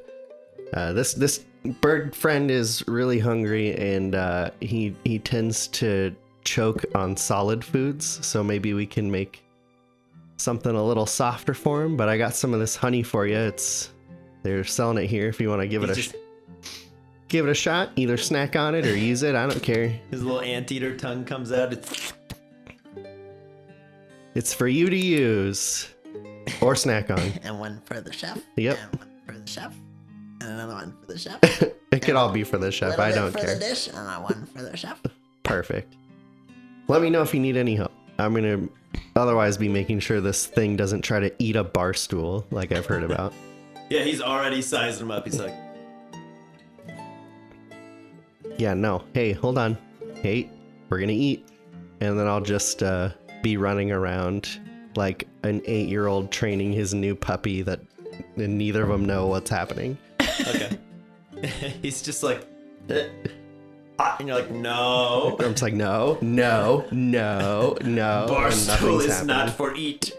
this bird friend is really hungry, and he tends to choke on solid foods, so maybe we can make something a little softer for him. But I got some of this honey for you. They're selling it here if you want to give it a shot. Either snack on it or use it. I don't care. his little anteater tongue comes out. It's for you to use or snack on. And one for the chef. Yep. And one for the chef. And another one for the chef. It could all be for the chef. Little I bit don't for care. the dish and one for the chef. Perfect. Let me know if you need any help. I'm gonna otherwise be making sure this thing doesn't try to eat a bar stool like I've heard about. Yeah, he's already sized him up. He's like, Yeah, no. Hey, hold on. Hey, we're gonna eat. And then I'll just be running around like an 8-year-old training his new puppy that neither of them know what's happening. okay. He's just like, and you're like, no. I'm just like, no. Bar and stool nothing's is not happening. for eat.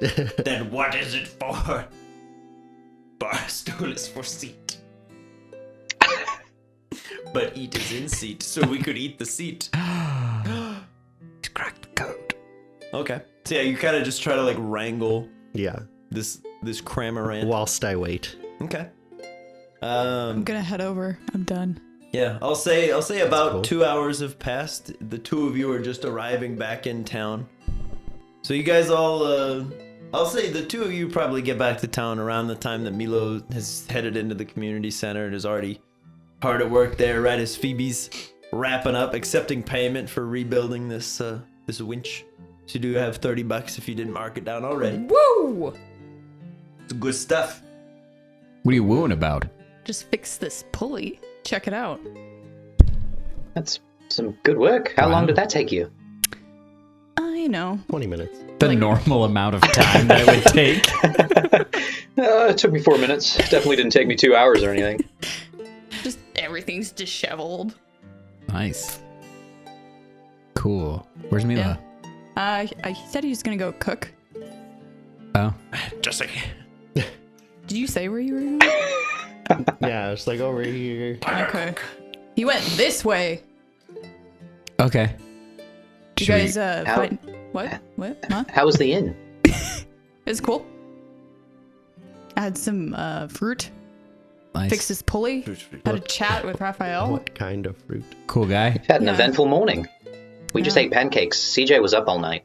Then what is it for? Bar stool is for seat. But eat is in seat, so we could eat the seat. He's cracked the code. Okay. So yeah, you kind of just try to like wrangle Yeah, this cramorant. whilst I wait. Okay. I'm gonna head over. I'm done. Yeah, I'll say about cool. 2 hours have passed. The two of you are just arriving back in town. So you guys all, I'll say the two of you probably get back to town around the time that Milo has headed into the community center and is already hard at work there, right as Phoebe's wrapping up, accepting payment for rebuilding this winch. So you do have $30 if you didn't mark it down already. Woo! It's good stuff. What are you wooing about? Just fix this pulley. Check it out. That's some good work. How long did that take you? I know. 20 minutes. The normal amount of time that it would take. It took me 4 minutes. Definitely didn't take me 2 hours or anything. Just everything's disheveled. Nice. Cool. Where's Mila? He said he was gonna go cook. Oh. Just like, Did you say where you were going? Yeah, it's like over here. Okay. He went this way. Okay. You Should we- guys find what? Huh? How was the inn? It's cool. I had some fruit. Nice. Fixed his pulley. Had a chat with Raphael. What kind of fruit? Cool guy. Had an Yeah. eventful morning. We just Yeah. ate pancakes. CJ was up all night.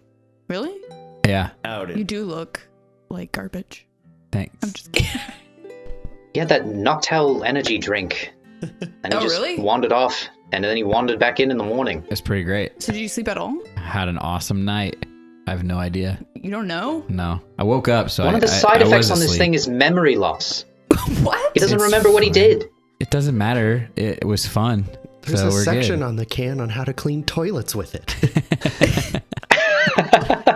Really? Yeah. howdy. You do look like garbage. Thanks. I'm just kidding. He had that Noctowl energy drink. And he Oh, just really? wandered off. And then he wandered back in the morning. It's pretty great. So did you sleep at all? Had an awesome night. I have no idea. You don't know? No. I woke up, so One of the side effects on this thing is memory loss. What? He doesn't It's remember what he fine. did. It doesn't matter. It was fun. There's so a we're section good. on the can on how to clean toilets with it.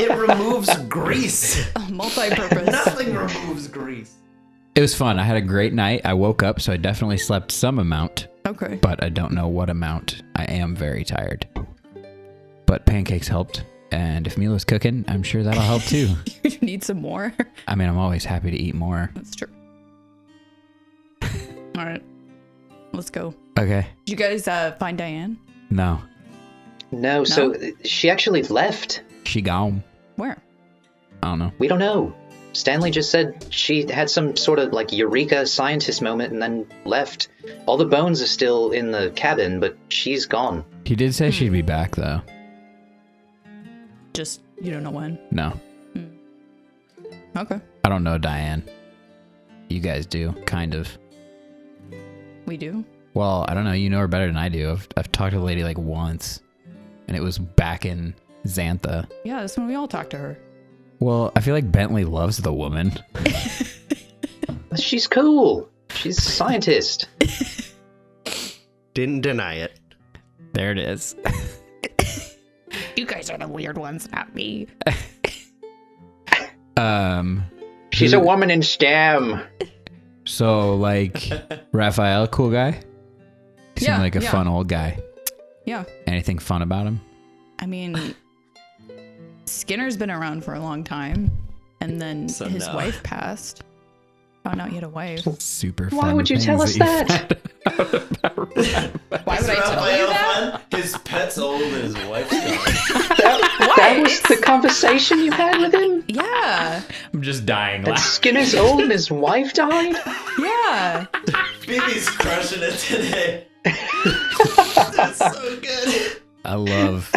It removes grease. Multi-purpose. Nothing removes grease. It was fun. I had a great night. I woke up, so I definitely slept some amount, Okay. but I don't know what amount. I am very tired. But pancakes helped. And if Mila's cooking, I'm sure that'll help too. You need some more? I mean, I'm always happy to eat more. That's true. All right. Let's go. Okay. Did you guys find Diane? No. No, so she actually left. She gone. Where? I don't know. We don't know. Stanley just said she had some sort of like eureka scientist moment and then left. All the bones are still in the cabin, but she's gone. He did say she'd be back, though. Just, you don't know when? No. Okay. I don't know Diane. You guys do, kind of. We do? Well, I don't know. You know her better than I do. I've talked to the lady like once, and it was back in Xantha. Yeah, that's when we all talk to her. Well, I feel like Bentley loves the woman. She's cool. She's a scientist. Didn't deny it. There it is. You guys are the weird ones, not me. She's a woman in STEM. So, like, Raphael, cool guy? Seemed Yeah, like a yeah. fun old guy. Yeah. Anything fun about him? I mean, Skinner's been around for a long time, and then So his no. wife passed. Found out he had a wife. Super fun. Why would you tell us things that? Why would I tell you that? His pet's old and his wife's gone. That was the conversation you had with him? Yeah. I'm just dying That Skinner's old and his wife died? Yeah. Phoebe's crushing it today. That's so good. I love.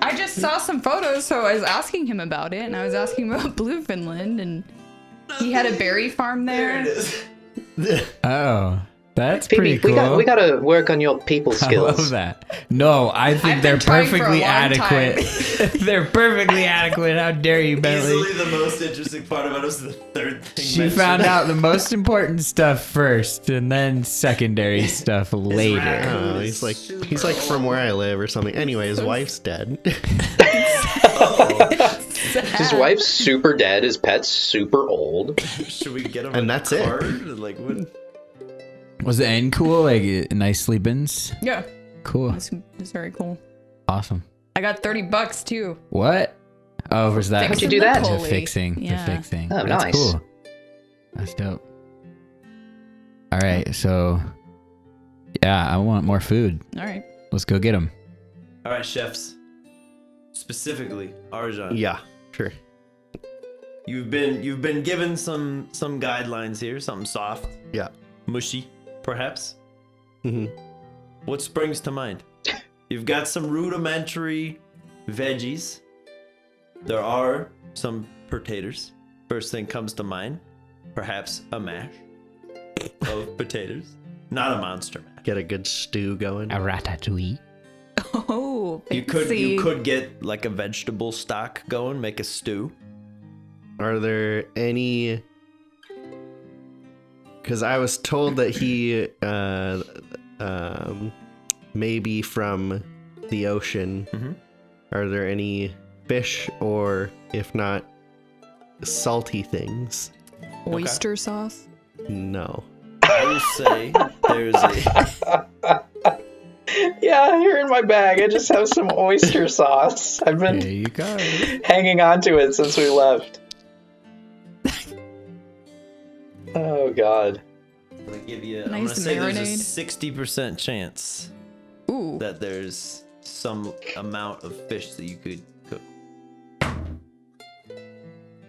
I just saw some photos, so I was asking him about it, and I was asking him about Blue Finland, and he had a berry farm There there. it is. Oh, that's Phoebe, pretty cool. we gotta work on your people I skills. love that. No, I think I've they're been trying for a perfectly long adequate. They're perfectly adequate. How dare you, Bentley? Easily the most interesting part about it was the third thing She mentioned. found out the most important stuff first, and then secondary stuff later. Oh, he's like from where I live or something. Anyway, his wife's dead. His wife's super dead, his pet's super old. Should we get him And a that's it. card? Like, what? Was the end cool? Like nice sleep-ins? Yeah. Cool. It's very cool. Awesome. I got $30 too. What? Oh, was that? How'd you do that? The Pulley. fixing. Yeah. The fixing. Oh, That's nice. cool. That's dope. All right, so yeah, I want more food. All right. Let's go get them. All right, chefs. Specifically, Arjan. Yeah, sure. You've been given some guidelines here. Something soft, Yeah. mushy, perhaps. hmm What springs to mind? You've got some rudimentary veggies. There are some potatoes. First thing comes to mind, perhaps a mash of potatoes. Not a monster mash. Get a good stew going. A ratatouille. Oh, You fancy. could get like a vegetable stock going, make a stew. Are there any? Because I was told that he may be from the ocean. Mhm. Are there any fish or, if not, salty things? Oyster sauce. No. I will say there's a Yeah, here in my bag, I just have some oyster sauce. I've been There you go. hanging on to it since we left. Oh, God. I'm gonna give you. I'm Nice gonna say there's a marinade. 60% chance Ooh. that there's some amount of fish that you could cook.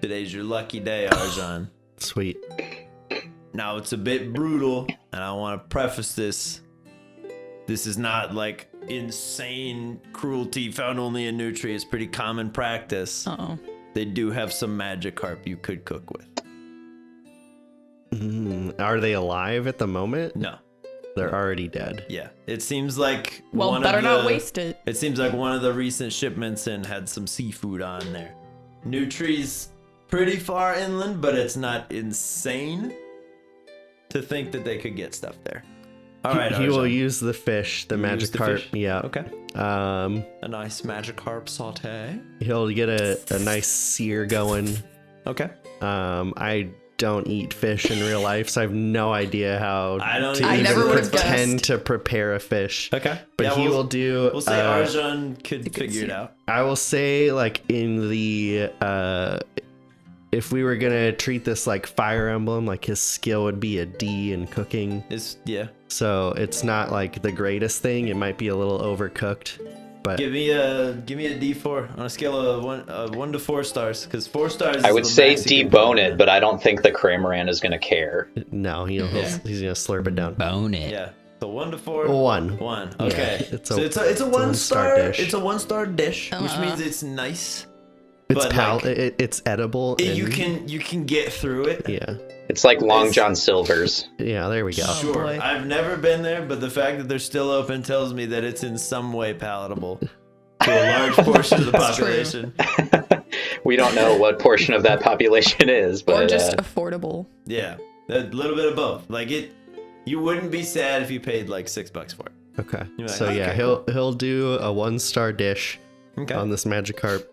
Today's your lucky day, Arjan. Sweet. Now it's a bit brutal, and I want to preface this. This is not like insane cruelty found only in Nutri. It's pretty common practice. Uh-oh. They do have some magic carp you could cook with. Are they alive at the moment? No. They're already dead. Yeah. It seems like Well, one better of not the- waste it. It seems like one of the recent shipments in had some seafood on there. Nutri's pretty far inland, but it's not insane to think that they could get stuff there. All right, He will Arjan. use the fish, the You use magic the carp. fish? Yeah. Okay. A nice magic carp saute. He'll get a nice sear going. Okay. I don't eat fish in real life, so I have no idea how I don't to either. even never would've pretend guessed. to prepare a fish. Okay. But Yeah, he will do. We'll say Arjan could could figure see. it out. I will say, like, in the if we were gonna treat this like Fire Emblem, like his skill would be a D in cooking. Yeah. So it's not like the greatest thing. It might be a little overcooked, but Give me a D4 on a scale of 1 to 4 stars, because 4 stars. I would say debone it, but I don't think the cramorant is gonna care. no, he's gonna slurp it down. Bone it. Yeah. So 1 to 4. 1. 1. Okay. it's so a- it's a it's a 1 one-star star dish. It's a 1-star dish, which means it's nice. It's but like, it's edible. you and- can get through it. Yeah. It's like Long John Silver's. Yeah. There we go. Sure. I've never been there, but the fact that they're still open tells me that it's in some way palatable to a large portion of the population. We don't know what portion of that population is, but Or just affordable. Yeah, a little bit of both. Like it, you wouldn't be sad if you paid like $6 for it. Okay. You're like, So yeah, okay, he'll do a 1-star dish Okay. on this Magikarp.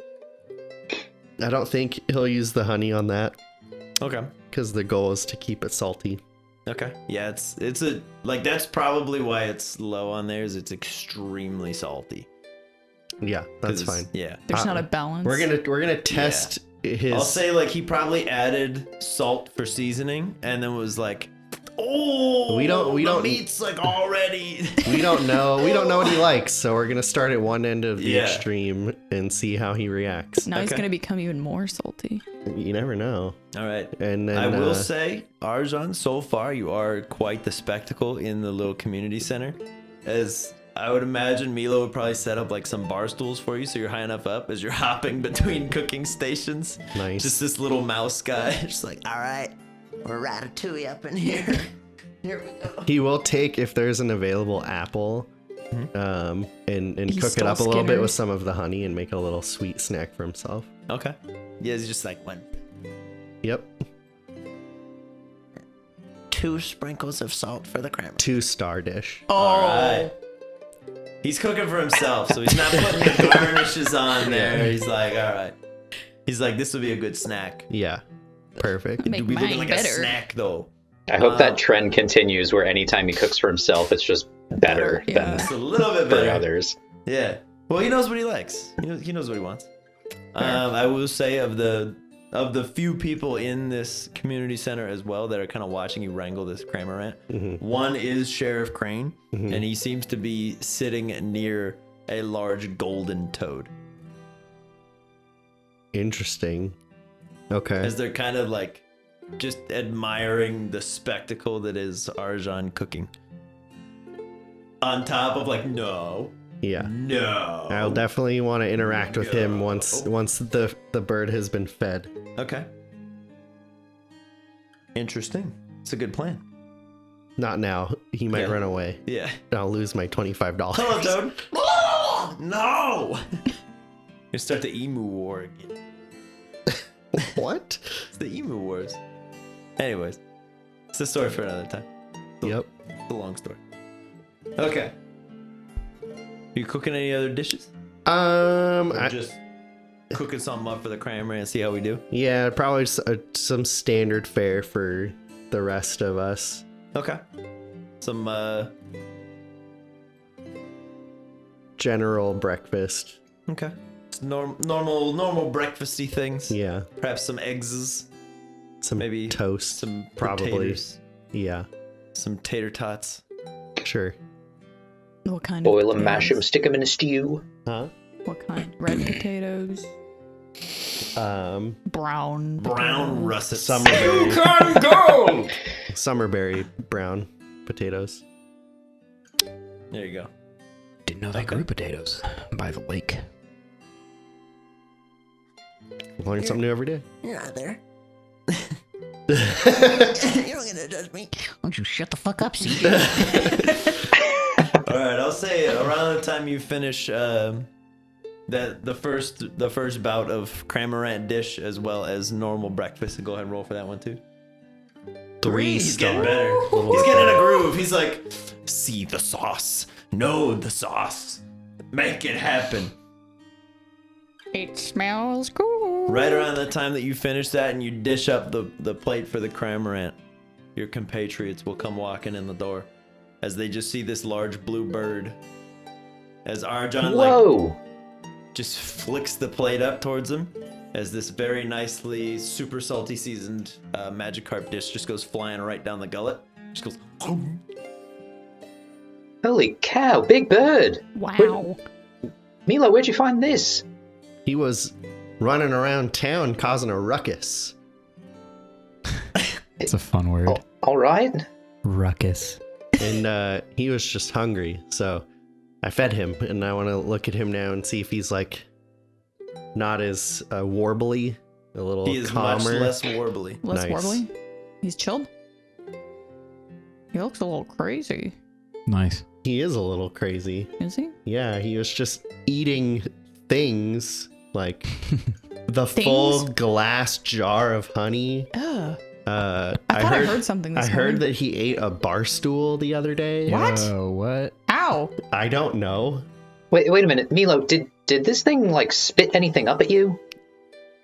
I don't think he'll use the honey on that Okay. because the goal is to keep it salty. Okay. Yeah, it's a like that's probably why it's low on there. Is it's extremely salty. Yeah, 'Cause that's it's- fine. Yeah. There's not a balance. We're gonna test his. I'll say like he probably added salt for seasoning and then was like, oh, We don't- the meat's like already. we don't know what he likes, so we're gonna start at one end of the Yeah. extreme and see how he reacts. Now he's Okay. gonna become even more salty. You never know. All right. And then I will say, Arjan, so far you are quite the spectacle in the little community center. As I would imagine Milo would probably set up like some bar stools for you so you're high enough up as you're hopping between cooking stations. Nice. Just this little mouse guy. Just like, All right, we're Ratatouille up in here. Here we go. he will take if there's an available apple, and He cook it stole up a little bit with Skinner's. some of the honey and make a little sweet snack for himself. okay. Yeah, it's just like one. Yep, 2 sprinkles of salt for the cramorant. 2-star dish. All right. He's cooking for himself, so he's not putting the garnishes on there. He's like, all right. He's like, this would be a good snack. Yeah, perfect. Make We look mine like better. a snack though. I hope that trend continues where anytime he cooks for himself, it's just better Yeah. It's a little bit than for better. others. Yeah. Well, he knows what he likes. He knows what he wants. I will say of the few people in this community center as well that are kind of watching you wrangle this cramorant, one is Sheriff Crane, and he seems to be sitting near a large golden toad. Interesting. Okay. As they're kind of like just admiring the spectacle that is Arjan cooking. On top of like, no. Yeah. No. I'll definitely want to interact with him once the bird has been fed. Okay. Interesting. It's a good plan. Not now. He might Yeah. run away. Yeah. I'll lose my $25. Hello, Toad. No. You start the emu war again. What? It's the emu wars. Anyways, it's a story for another time. Yep. It's a long story. Okay. You cooking any other dishes? Or just cooking something up for the cramorant and see how we do? Yeah, probably some standard fare for the rest of us. Okay. Some General breakfast. okay. Just normal breakfasty things. Yeah. Perhaps some eggs, Some maybe toast. some probably. potatoes, Yeah. some tater tots. Sure. What kind of Boil them, mash them, potatoes? stick them in a stew. Huh? What kind? Red potatoes? Brown. Brown potatoes? russets. Summerberry. Summerberry brown potatoes. There you go. Didn't know they grew potatoes by the lake. Learn something new every day. You're not there. You're not gonna judge me. Why don't you shut the fuck up, CJ? All right, I'll say around the time you finish that the first bout of cramorant dish as well as normal breakfast, go ahead and roll for that one too. 3 He's getting star. better. He's getting in a groove. He's like, see the sauce, know the sauce, make it happen. It smells cool. Right around the time that you finish that and you dish up the plate for the cramorant, your compatriots will come walking in the door as they just see this large blue bird. As Arjan Whoa! just flicks the plate up towards them, as this very nicely super salty seasoned Magikarp dish just goes flying right down the gullet. Just goes, Holy cow, big bird. Wow. Milo, where'd you find this? He was running around town causing a ruckus. It's a fun word. All right. Ruckus. And he was just hungry, so I fed him, and I want to look at him now and see if he's like not as warbly, a little He is calmer. much less warbly. Less Nice. warbly. He's chilled. He looks a little crazy. Nice. He is a little crazy. Is he? Yeah, he was just eating things like the full glass jar of honey. Ugh. I I thought I heard something this I heard morning. that he ate a bar stool the other day. What? Yo, what? Ow. I don't know. Wait a minute, Milo. Did this thing like spit anything up at you?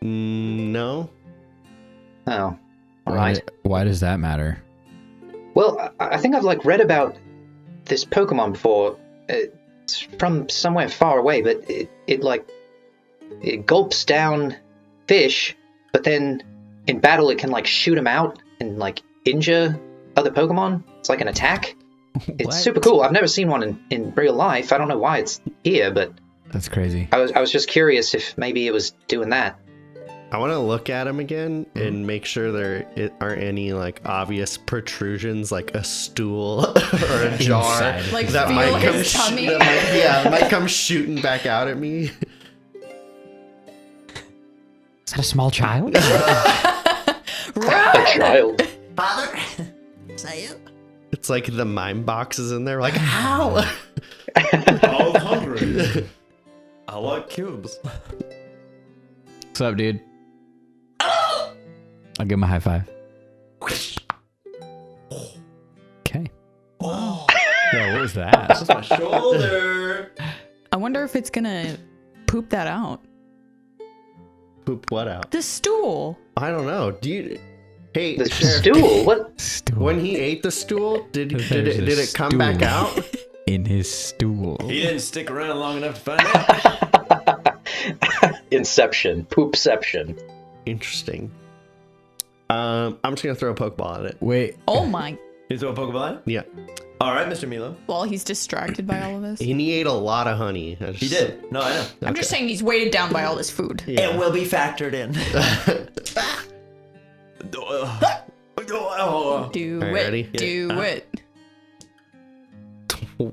No. Oh, all right. Why does that matter? Well, I think I've like read about this Pokemon before. It's from somewhere far away, but it gulps down fish, but then in battle it can like shoot them out and like injure other Pokemon. It's like an attack. It's What? super cool. I've never seen one in real life. I don't know why it's here, but That's crazy. I was just curious if maybe it was doing that. I want to look at him again and make sure there aren't any like obvious protrusions, like a stool or a jar Inside. Like that feel might come his tummy. might come shooting back out at me. Is that a small child? A child. Father? Say it. It's like the mime boxes in there, like ow. I was hungry. I like cubes. What's up, dude? I'll give him a high five. Okay. Yeah, what was that? That's my shoulder. I wonder if it's gonna poop that out. Poop what out? The stool. I don't know. Do you? Hey, The Sheriff, stool. What? Stool. when he ate the stool, did There's it a did it come back stool. out? In his stool. He didn't stick around long enough to find out. Inception. Poopception. Interesting. I'm just gonna throw a Pokeball at it. Wait. Oh my. You throw a Pokeball? Yeah, All right, Mr. Milo. While he's distracted by all of this. and he ate a lot of honey. He did. No, I know. I'm just saying he's weighted down by all this food. Yeah. It will be factored in. Do All right, it. ready? Do it.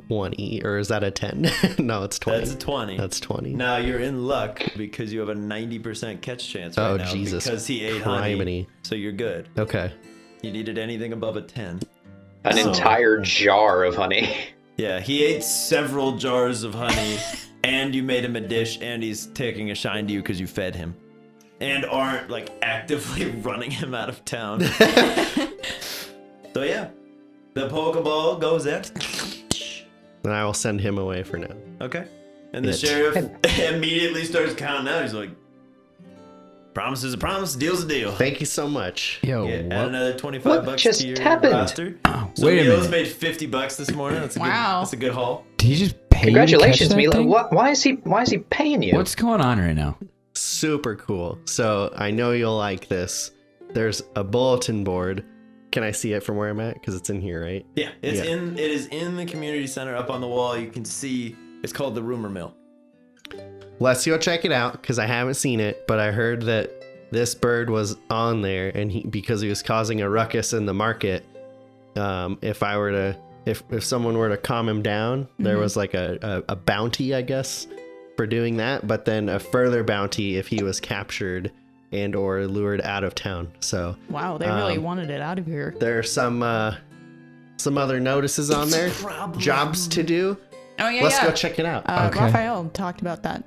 20, or is that a 10? No, it's 20. That's a 20. That's 20. Now you're in luck because you have a 90% catch chance right Oh, now Jesus because he ate honey. criminy. So you're good. Okay. You needed anything above a 10. An So- entire jar of honey. Yeah, he ate several jars of honey, and you made him a dish, and he's taking a shine to you because you fed him, and aren't like actively running him out of town. So yeah, the Pokeball goes in. Then I will send him away for now. Okay, and the It. sheriff immediately starts counting out. He's like, "Promise is a promise, deal's a deal." Thank you so much. Yo, Yeah, add what? another 25 What bucks just to your happened? roster. So Wait a Milo's minute. made $50 this morning. That's a Wow. good. That's a good haul. Did he just pay Congratulations, you to catch that Milo. thing? Why is he paying you? What's going on right now? Super cool. So I know you'll like this. There's a bulletin board. Can I see it from where I'm at? Because it's in here, right? Yeah, it's Yeah. in. It is in the community center up on the wall. You can see. It's called the Rumor Mill. Let's go check it out because I haven't seen it, but I heard that this bird was on there, and because he was causing a ruckus in the market. If someone were to calm him down, there was like a bounty, I guess, for doing that. But then a further bounty if he was captured and or lured out of town. So Wow, they really wanted it out of here. there are some other notices on there, jobs to do. Oh yeah, Let's yeah. go check it out. Okay. Raphael talked about that.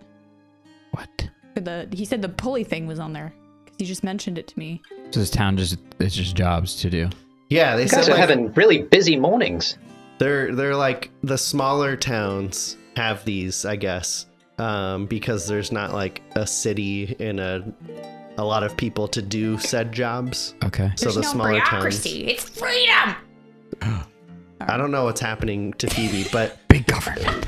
What? He said the pulley thing was on there. 'Cause he just mentioned it to me. So this town it's just jobs to do. Yeah, they You said guys are like, having really busy mornings. they're like the smaller towns have these, I guess, because there's not like a city and a lot of people to do said jobs. Okay. So the smaller towns. It's freedom. I don't know what's happening to Phoebe, but Big government.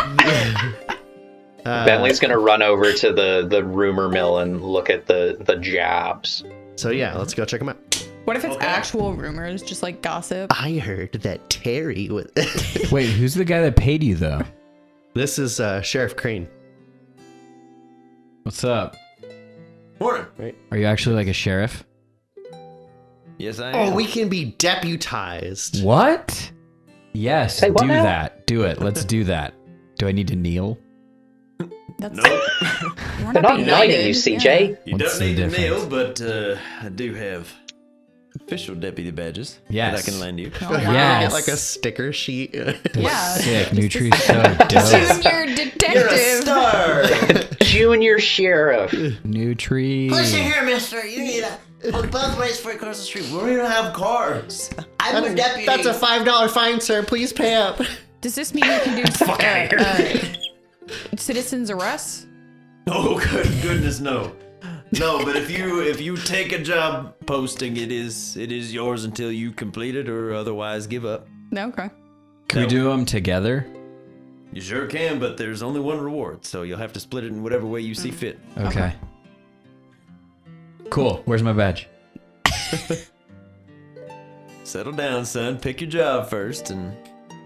Bentley's gonna run over to the rumor mill and look at the jobs. so yeah, let's go check them out. What if it's Okay. actual rumors, just like gossip? I heard that Terry was. Wait, who's the guy that paid you though? This is Sheriff Crane. What's up? Morning. Are you actually like a sheriff? Yes, I am. Oh, we can be deputized. What? Yes, Say what do now? that. Do it. Let's do that. Do I need to kneel? That's No, We're They're not being knighting you, knighted, CJ. you What's don't the need to difference? kneel, but I do have official deputy badges Yes. that I can lend you. Oh, wow. Yes. Get like a sticker sheet. Yeah. Sick. Nutri so dope. Junior detective. Star. Junior sheriff. Nutri. Push it here, mister. You need to look both ways before you cross the street. We don't even have cars. I'm a deputy. That's a $5 fine, sir. Please pay up. Does this mean you can do citizens arrests? Oh, goodness, no. No, but if you take a job posting, it is yours until you complete it or otherwise give up. No, okay. Can we do them together? You sure can, but there's only one reward, so you'll have to split it in whatever way you see fit. Okay. Cool. Where's my badge? Settle down, son. Pick your job first, and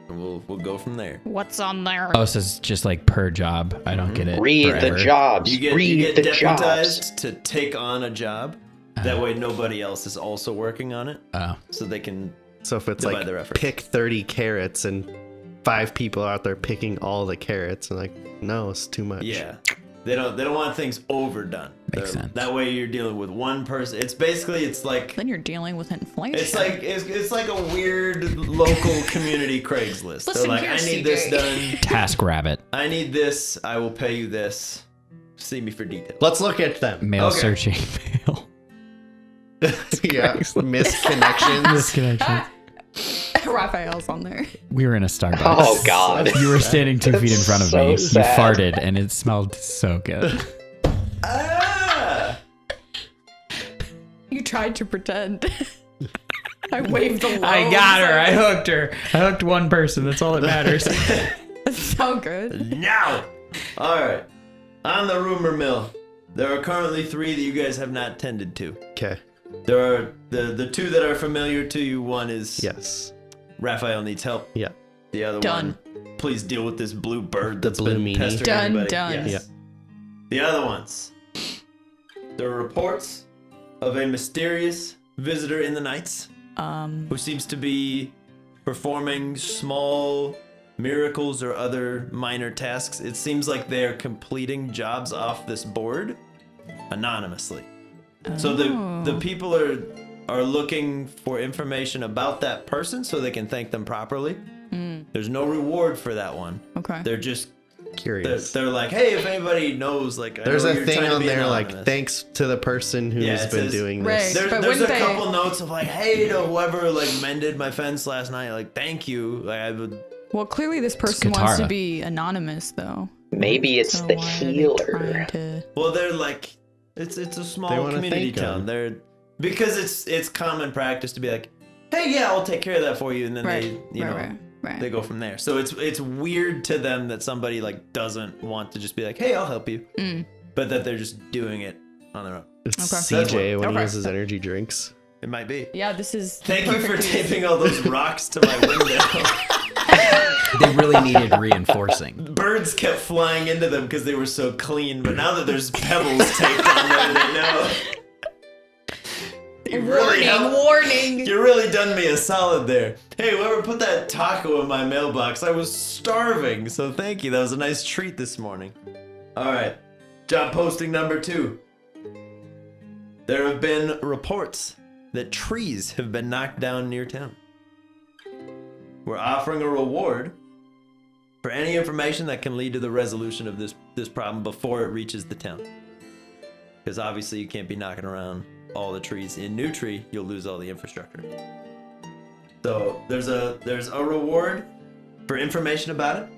we'll go from there. What's on there? Oh, so it's just like per job. I don't get it. Read forever. the jobs. You Read get the jobs. deputized to take on a job. That way, nobody else is also working on it, Oh. so they can. So if it's Divide like their efforts. pick 30 carrots and 5 people out there picking all the carrots, and like, no, it's too much. Yeah, they don't want things overdone. Makes sense. That way, you're dealing with one person. It's like Then you're dealing with inflation. it's like a weird local community Craigslist. They're Listen like, here, I need this CJ. done. Task rabbit. I need this. I will pay you this. See me for details. Let's look at them. Mail Okay. searching mail. Yeah, misconnections. Disconnection. Raphael's on there. We were in a Starbucks. Oh, God. You were standing 2 feet in front of so me. sad. You farted, and it smelled so good. Ah! You tried to pretend. I waved the loaves. I got her. I hooked her. I hooked one person. That's all that matters. That's so good. Now! Alright. On the rumor mill, there are currently 3 that you guys have not tended to. Okay. There are the 2 that are familiar to you. One is Yes. Raphael needs help. Yeah. The other Done. one, please deal with this blue bird The that's blue been meanie. pestering Done, everybody. done. Yes. The other ones, there are reports of a mysterious visitor in the nights who seems to be performing small miracles or other minor tasks. It seems like they're completing jobs off this board anonymously. So the people are looking for information about that person so they can thank them properly. There's no reward for that one. Okay. They're just Curious. they're like, hey, if anybody knows, like, I There's know a you're thing trying to on be there anonymous. like, thanks to the person who's Yeah, it been says- doing Right. this. But There's a wouldn't they- couple notes of like, hey, to whoever like mended my fence last night, like, thank you. Like, I would. Well, clearly this person wants to Katara. be anonymous, though. Maybe it's So the why are they healer. trying to- Well, they're like, it's a They small wanna community thank town. 'em. They're because it's common practice to be like, hey, yeah, I'll take care of that for you, and then Right. they, you know, Right. they go from there. So it's weird to them that somebody like doesn't want to just be like, hey, I'll help you, but that they're just doing it on their own. It's Okay. CJ when Okay. he uses energy drinks. It might be. Yeah, this is. Thank you for perfect use. taping all those rocks to my window. They really needed reinforcing. Birds kept flying into them because they were so clean, but now that there's pebbles taped on there, they know. You really Warning! You really done me a solid there. Hey, whoever put that taco in my mailbox, I was starving, so thank you. That was a nice treat this morning. Alright, job posting number 2. There have been reports that trees have been knocked down near town. We're offering a reward for any information that can lead to the resolution of this problem before it reaches the town. Because obviously you can't be knocking around all the trees in New Tree, you'll lose all the infrastructure. So there's a reward for information about it.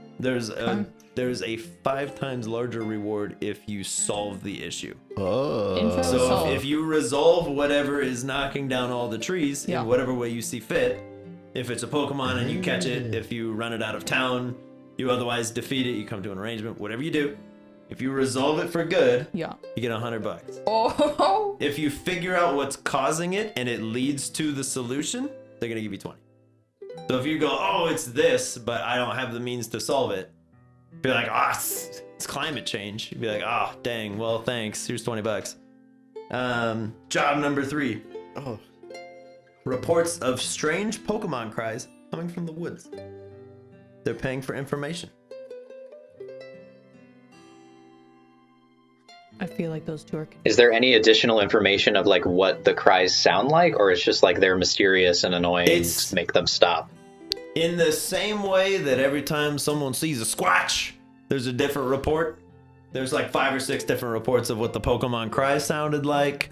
There's a 5 times larger reward if you solve the issue. Oh. Info So solved. if you resolve whatever is knocking down all the trees Yeah. in whatever way you see fit, if it's a Pokemon and you catch it, if you run it out of town, you otherwise defeat it, you come to an arrangement, whatever you do, If you resolve it for good, Yeah. you get $100. Oh. If you figure out what's causing it and it leads to the solution, they're gonna give you 20. So if you go, oh, it's this, but I don't have the means to solve it, be like, it's climate change. You'd be like, dang, well, thanks. Here's $20. Job number 3. Oh. Reports of strange Pokemon cries coming from the woods. They're paying for information. I feel like those two are. Is there any additional information of like what the cries sound like, or it's just like they're mysterious and annoying It's- to make them stop? In the same way that every time someone sees a Squatch, there's a different report. There's like 5 or 6 different reports of what the Pokemon cry sounded like.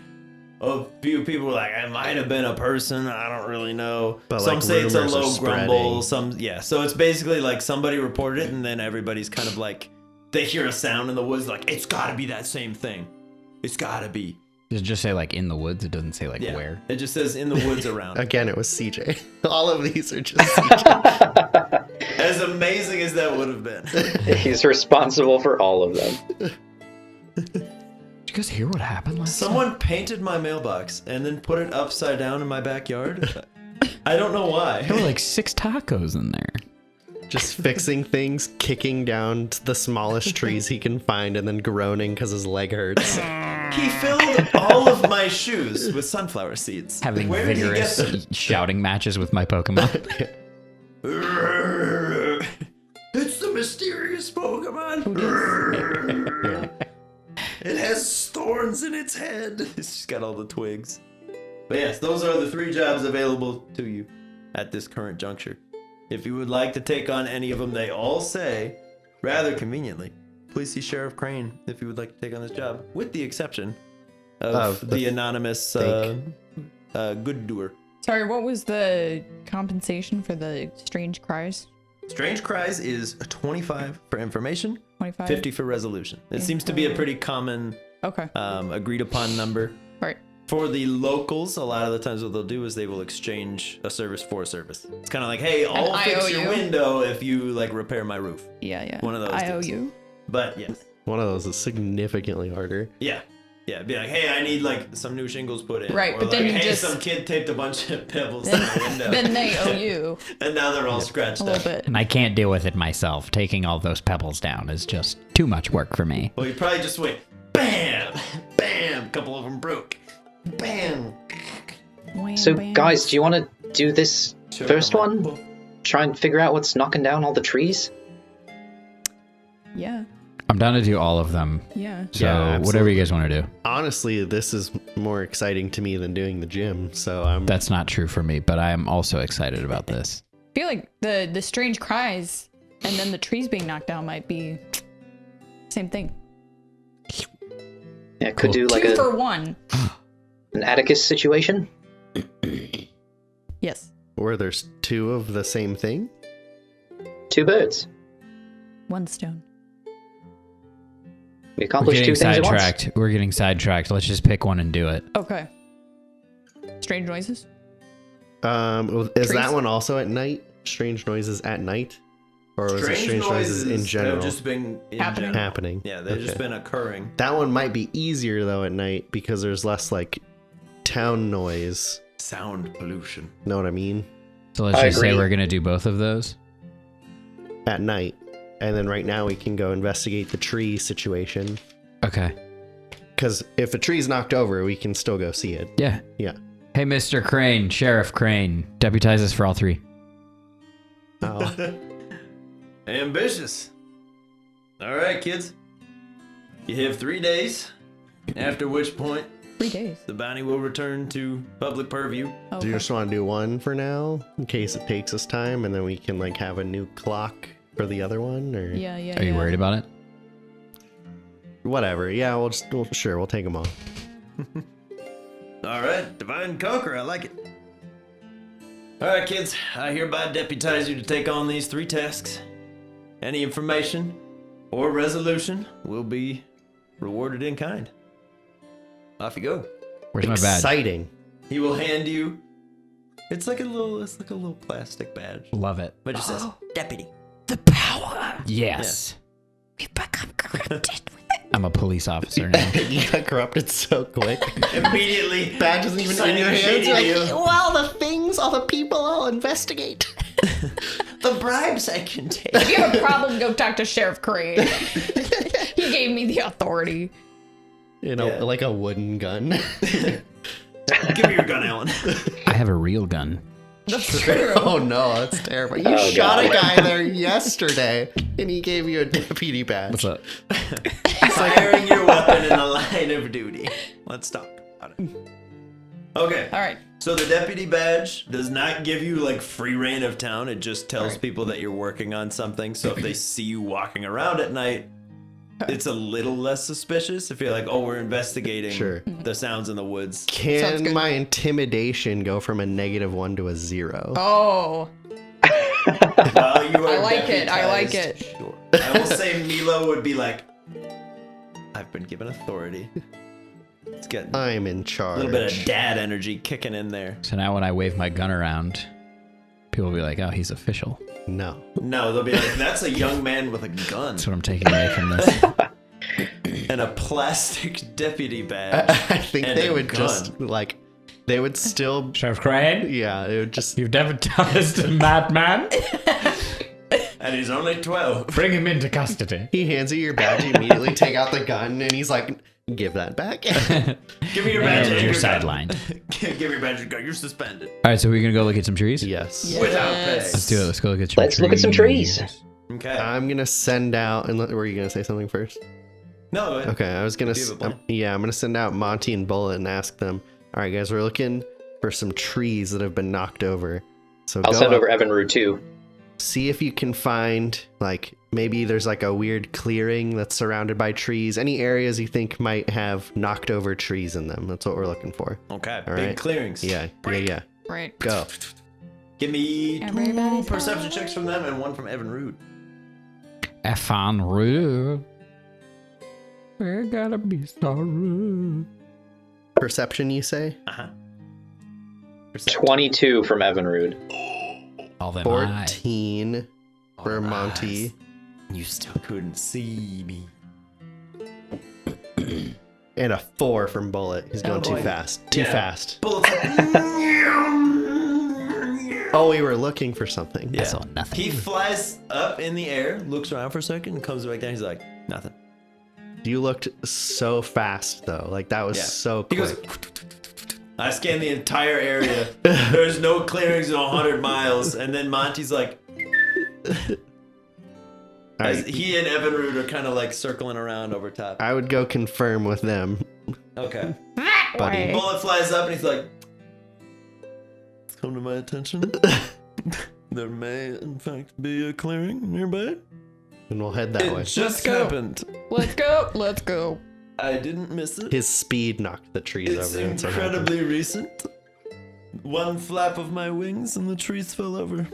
A few people were like, it might have been a person. I don't really know. But, some like, say it's a rumors are low grumble. spreading. So it's basically like somebody reported it, and then everybody's kind of like, they hear a sound in the woods, like, it's got to be that same thing. It's got to be. Does it just say like in the woods? It doesn't say like Yeah. where. It just says in the woods around. Again, it was CJ. All of these are just CJ. As amazing as that would have been. He's responsible for all of them. Did you guys hear what happened last Someone painted my mailbox and then put it upside down in my backyard. I don't know why. There were like 6 tacos in there. Just fixing things, kicking down to the smallest trees he can find, and then groaning because his leg hurts. He filled all of my shoes with sunflower seeds. Having Where did he get vigorous shouting matches with my Pokemon. them? It's the mysterious Pokemon. It has thorns in its head. It's just got all the twigs. But yes, those are the 3 jobs available to you at this current juncture. If you would like to take on any of them, they all say, rather conveniently, please see Sheriff Crane if you would like to take on this job, with the exception of the anonymous good doer. Sorry, what was the compensation for the strange cries? Strange Cries is 25 for information, 25? 50 for resolution. It seems to be a pretty common Okay. agreed upon number. Right. For the locals, a lot of the times what they'll do is they will exchange a service for a service. It's kind of like, hey, I'll fix your IOU. window if you like repair my roof. Yeah. One of those I owe deals. you. But yes, One of those is significantly harder. yeah. Be like, hey, I need like some new shingles put in. Right, Or but like, then you hey, just- some kid taped a bunch of pebbles to the window. Then they owe you And now they're all scratched a little up. bit. And I can't deal with it myself. Taking all those pebbles down is just too much work for me. Well, you probably just went, bam, bam, a couple of them broke. Bam. Wham, So, bam. guys, do you want to do this first one? Try and figure out what's knocking down all the trees? Yeah. I'm down to do all of them. Yeah. So Yeah, whatever you guys want to do. Honestly, this is more exciting to me than doing the gym, so I'm... That's not true for me, but I am also excited about this. I feel like the strange cries and then the trees being knocked down might be same thing. Yeah, could do like 2 for 1. an Atticus situation. Yes. Or there's 2 of the same thing? 2 birds. 1 stone. We We're accomplished 2 getting things at once. sidetracked. We're getting sidetracked. Let's just pick one and do it. Okay. Strange noises? Is Trees. that one also at night? Strange noises at night? Or was it strange noises in general have just been in Happening. general. happening? Yeah, they've just Okay. been occurring. That one might be easier though at night because there's less like town noise. Sound pollution. Know what I mean? So let's I just say agree. we're going to do both of those. At night. And then right now we can go investigate the tree situation. Okay. Because if a tree's knocked over, we can still go see it. Yeah. Yeah. Hey, Mr. Crane, Sheriff Crane, deputize us for all 3. Oh. Ambitious. All right, kids. You have 3 days, after which point 3 days. the bounty will return to public purview. Do Okay. you just want to do one for now in case it takes us time and then we can like have a new clock for the other one or Yeah. Are you worried about it? whatever? Yeah, we'll take them all. All right, Divine Conqueror, I like it. All right, kids, I hereby deputize you to take on these 3 tasks. Any information or resolution will be rewarded in kind. Off you go. Where's my badge? Exciting. He will hand you. It's like a little plastic badge, Love it. but it just says Deputy. Yes. We've become corrupted with I'm a police officer now. You got corrupted so quick. Immediately. Badge isn't even in your hands. shady You're to like, you. well, the things, all the people, I'll investigate. The bribes I can take. If you have a problem, go talk to Sheriff Crane. He gave me the authority. You know, like a wooden gun. Give me your gun, Alan. I have a real gun. That's true. Oh no, that's terrible. You Oh, shot God. a guy there yesterday, and he gave you a deputy badge. What's up? Firing your weapon in the line of duty. Let's talk about it. Okay. All right. So the deputy badge does not give you like free reign of town. It just tells people that you're working on something. So if they see you walking around at night, it's a little less suspicious. If you're like, oh, we're investigating Sure. the sounds in the woods. Sounds Can good. my intimidation go from a -1 to a 0? Oh, While you are I like it. I like deputized, it. Sure. I will say Milo would be like, I've been given authority. It's getting a I'm in charge. little bit of dad energy kicking in there. So now when I wave my gun around, people will be like, oh, he's official. No. No, they'll be like, that's a young man with a gun That's what I'm taking away from this. and a plastic deputy badge. I think And they a would gun. just, like, they would still, Sheriff Crane, yeah, it would just, you've deputized a madman. And he's only 12. Bring him into custody. he hands you your badge, you immediately take out the gun, and he's like, give that back. Give me your badge And and you're your gun. sidelined. Give me your badge and gun. You're suspended. All right, so we're gonna go look at some trees. Yes. Without pay. Let's do it. Let's go look at some Let's look at some trees. Okay. I'm gonna send out, and were you gonna say something first? No. Okay, I was gonna, Do you have a plan? I'm gonna send out Monty and Bullet and ask them, all right, guys, we're looking for some trees that have been knocked over. So I'll go send up, over Evanru too. see if you can find, like, maybe there's like a weird clearing that's surrounded by trees. Any areas you think might have knocked over trees in them. That's what we're looking for. Okay. All Big right. clearings. Yeah. right. Go. Give me 2 Everybody's perception checks from them and 1 from Evan Rude. F.on rude. We're gonna be so rude. Perception, you say? Uh-huh. 22 from Evanrude. All them eyes. 14 for Monty. You still couldn't see me. And a 4 from Bullet. He's going too boy. fast. Too Yeah. fast. Bullets. Oh, we were looking for something. I saw nothing. He flies up in the air, looks around for a second, and comes back down. He's like, nothing. You looked so fast, though. Like, that was Yeah. so He quick. goes, I scanned the entire area. There's no clearings in 100 miles. And then Monty's like, All as right. he and Evan Rude are kind of like circling around over top. I would go confirm with them, Okay. buddy. Bullet flies up and he's like, it's come to my attention. There may, in fact, be a clearing nearby. And we'll head that way. It just go. happened. Let's go. Let's go. I didn't miss it. His speed knocked the trees It's over. That's what happened. incredibly recent. One flap of my wings and the trees fell over.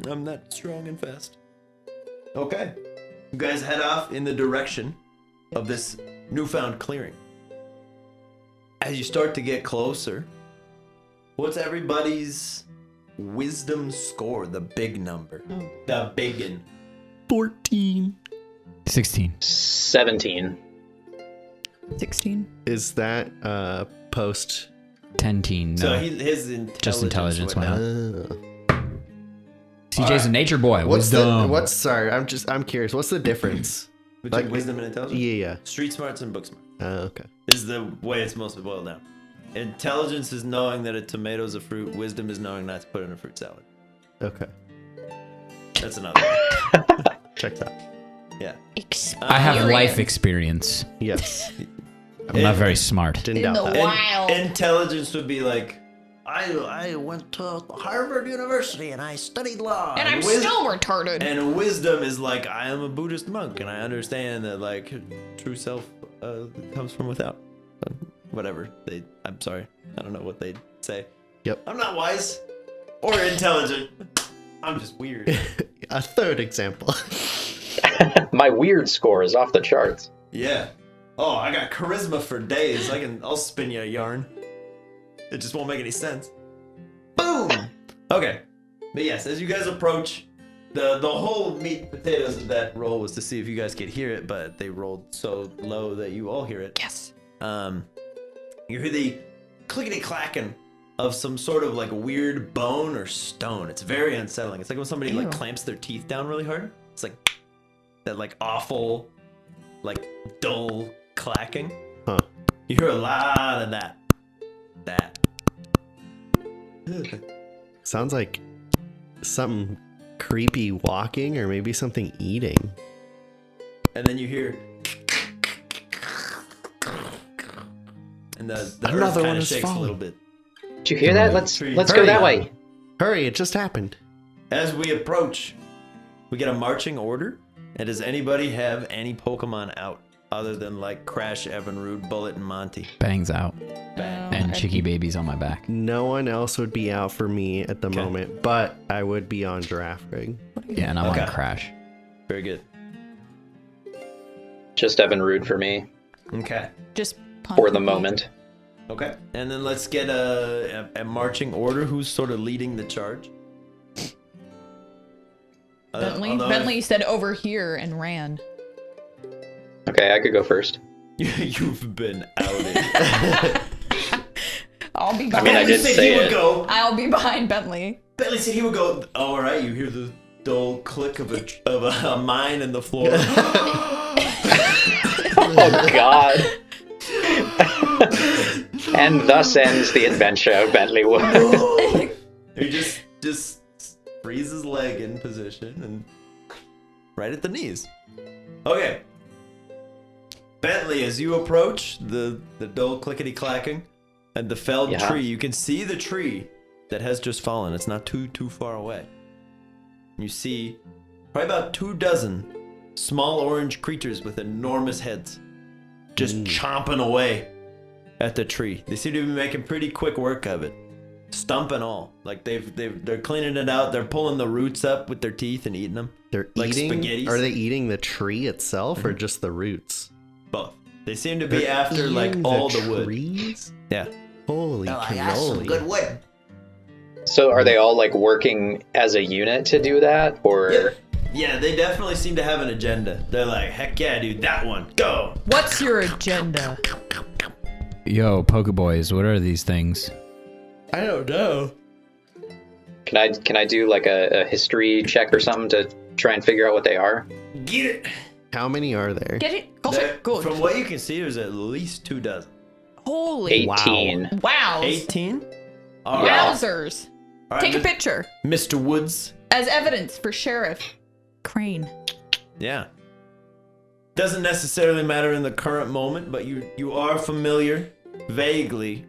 I'm that strong and fast. Okay. You guys head off in the direction of this newfound clearing. As you start to get closer, what's everybody's wisdom score? The big number. The biggin. 14. 16. 17. 16. Is that post? 10-teen. No. So his intelligence Just intelligence went went up. up. CJ's a nature boy. What's Wisdom. sorry, I'm curious. What's the difference? Between Like- wisdom and intelligence? Yeah. Street smarts and book smarts. Okay. Is the way it's mostly boiled down. Intelligence is knowing that a tomato's a fruit. Wisdom is knowing not to put it in a fruit salad. Okay. That's another one. Check that. Yeah. I have life experience. Yes. I'm not very smart. Didn't In doubt the that. wild. Intelligence would be like, I went to Harvard University and I studied law. And I'm still retarded. and wisdom is like, I am a Buddhist monk and I understand that like true self comes from without. Whatever I'm sorry, I don't know what they'd say. Yep. I'm not wise or intelligent. I'm just weird. A third example. My weird score is off the charts. Yeah. Oh, I got charisma for days. I'll spin you a yarn. It just won't make any sense. Boom. Okay. But yes, as you guys approach, The whole meat and potatoes of that roll was to see if you guys could hear it, but they rolled so low that you all hear it. Yes. You hear the clickety clacking of some sort of like weird bone or stone. It's very unsettling. It's like when somebody like Ew. clamps their teeth down really hard. It's like that like awful, like dull clacking. Huh. You hear a lot of that. Sounds like something creepy walking or maybe something eating. And then you hear, and the Another earth one kind of is shakes a falling. little bit. Did you hear that? Let's Tree. go Hurry that up. way. Hurry, it just happened. As we approach, we get a marching order. And does anybody have any Pokemon out other than like Crash, Evinrude, Bullet, and Monty? Bangs out. Bang. And Chicky Baby's on my back. No one else would be out for me at the Okay. moment, but I would be on Giraffe Rig. Yeah, and I'm Okay. on Crash. Very good. Just Evan Rude for me Okay. Just for the moment. Okay. And then let's get a marching order. Who's sort of leading the charge? Bentley. Although Bentley said over here and ran. Okay, I could go first. You've been outed. I'll be I behind. mean, I Bentley did said say he would it. go. I'll be behind Bentley. Bentley said he would go. Oh, all right. You hear the dull click of a mine in the floor. Oh God. And thus ends the adventure of Bentley Wood. He just frees his leg in position and right at the knees. Okay. Bentley, as you approach the dull clickety clacking and the felled Yeah. tree, you can see the tree that has just fallen. It's not too far away. You see probably about 24 small orange creatures with enormous heads just chomping away at the tree. They seem to be making pretty quick work of it. Stump and all. Like they're cleaning it out. They're pulling the roots up with their teeth and eating them. They're Like eating. spaghettis? Are they eating the tree itself or just the roots? Both. They seem to be They're after like eating all the wood. trees? Yeah. Holy Oh, I got some cannoli! good wood. So are they all like working as a unit to do that, or? Yeah, they definitely seem to have an agenda. They're like, heck yeah, dude, that one, go. What's your agenda? Yo, Pokeboys, what are these things? I don't know. Can I do like a history check or something to try and figure out what they are? Get it. How many are there? Get it? Go, There- go. From what you can see, there's at least 24. Holy 18. wow. 18? All right. Yeah. Wowzers. All right, Take a picture Mr. Woods. as evidence for Sheriff Crane. Yeah. Doesn't necessarily matter in the current moment, but you are familiar, vaguely,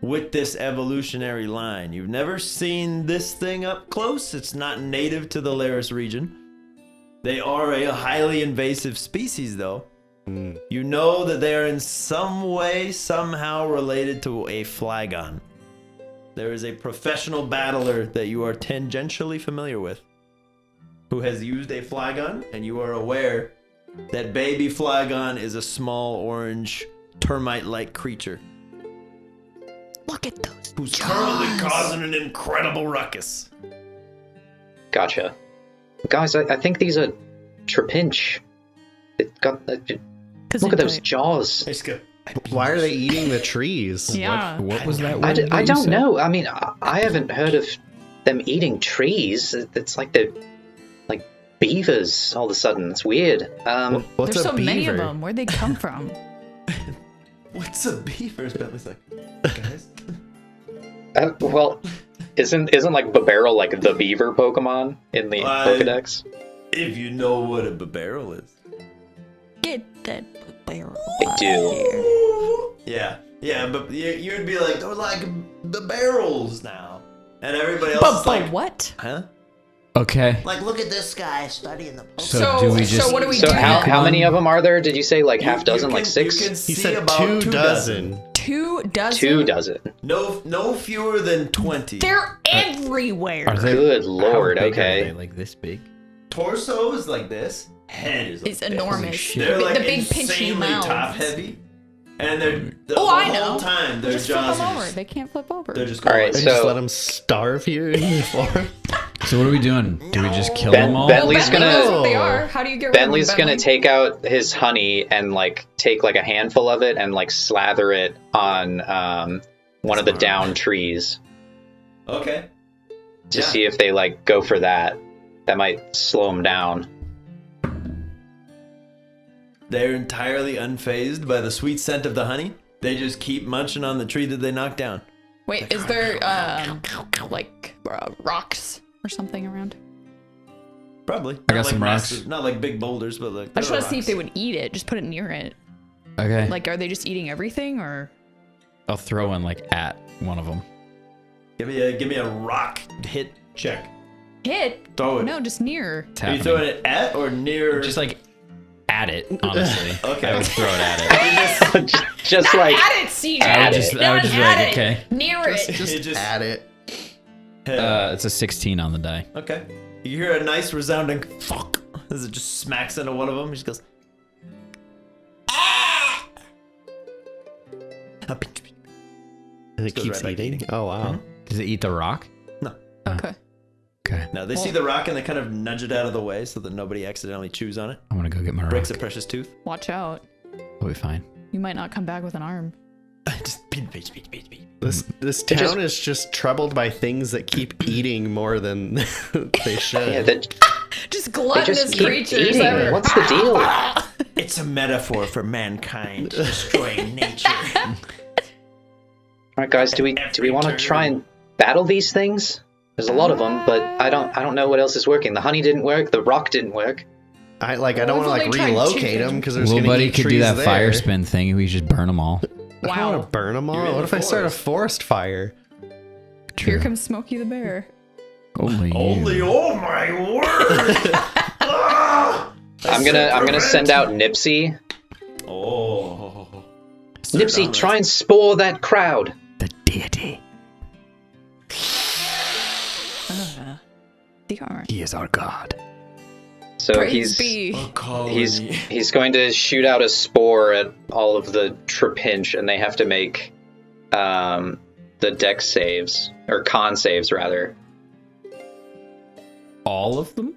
with this evolutionary line. You've never seen this thing up close. It's not native to the Laris region. They are a highly invasive species, though. You know that they are in some way, somehow related to a Flygon. There is a professional battler that you are tangentially familiar with who has used a Flygon, and you are aware that baby Flygon is a small orange termite-like creature Look at those. who's currently causing an incredible ruckus. Gotcha. Guys, I think these are trapinch. It got. Look at those jaws. Let's go. Why are they eating the trees? Yeah. What was that I, word? d- that I you don't said? know. I mean, I haven't heard of them eating trees. It's like they're like beavers all of a sudden. It's weird. What's There's a so beaver? many of them. Where'd they come from? What's a beaver? Bentley's like, guys. Well, isn't like Babarrel like the beaver Pokemon in the Pokedex? If you know what a barrel is. Get that barrel. I do. Yeah, but you'd be like, they're like the barrels now. And everybody else is like, what? huh? Okay. Like, look at this guy studying the Pokemon. So do we just- what do we So do? how many of them are there? Did you say like half dozen, like You 6? can He see said about 2 dozen. 2 dozen? 2 dozen. No fewer than 20. They're everywhere. Are they? Good how lord. big are Okay. they? Like this big? Torso is like this. Head is like It's this. enormous. They're The like big pinchy insanely mouths. top heavy. And they're the I whole know. time their Just flip jaws them are over. just, They can't flip over. they're just All going right, And like, just So- let them starve here in the forest. So what are we doing? Do we just kill Ben- them all? Bentley's Bentley gonna- knows what they are. How do you get rid Bentley's of them, gonna take out his honey and like take like a handful of it and like slather it on one of the down trees Okay. to Yeah. see if they like go for that. That might slow them down. They're entirely unfazed by the sweet scent of the honey. They just keep munching on the tree that they knocked down. Wait, is there like rocks or something around? Probably. I got Not some like rocks. massive- not like big boulders, but like. I just there want are to see if rocks. they would eat it. Just put it near it. Okay. Like, are they just eating everything or? I'll throw one like at one of them. Give me a rock hit check. Hit? Throw it. No, just near. It's Are you happening. throwing it at or near? Just like at it, honestly. Okay. I would throw it at it. Just like At it, CJ. I would just be like, okay. Near it. just Add it. It's a 16 on the die. Okay. You hear a nice resounding fuck as it just smacks into one of them. He just goes. "Ah!" And it Goes keeps right back to eating. eating. Oh wow. Does it eat the rock? No. Okay. Okay. No, they see the rock and they kind of nudge it out of the way so that nobody accidentally chews on it. I'm gonna go get my rock. Breaks a precious tooth. Watch out. We'll be fine. You might not come back with an arm. Just beat. This town is just troubled by things that keep eating more than they should. yeah, that Just they gluttonous just keep creatures. eating. Ever. What's the deal? It's a metaphor for mankind destroying nature. All right, guys, do we want to try and battle these things? There's a lot of them, but I don't know what else is working. The honey didn't work. The rock didn't work. I don't want to We've like only tried relocate chicken. them because there's Little gonna buddy eat could do trees that there. fire spin thing. We just burn them all. I don't want to burn them all. in What the if I start a forest. forest fire? Here comes Smokey the Bear. Only you. Oh my word! Ah! I'm gonna send out Nipsey. Oh. Nipsey, try and spore that crowd. The deity. The armor. He is our god. So Praise be. he's going to shoot out a spore at all of the trapinch, and they have to make the dex saves or con saves rather. All of them?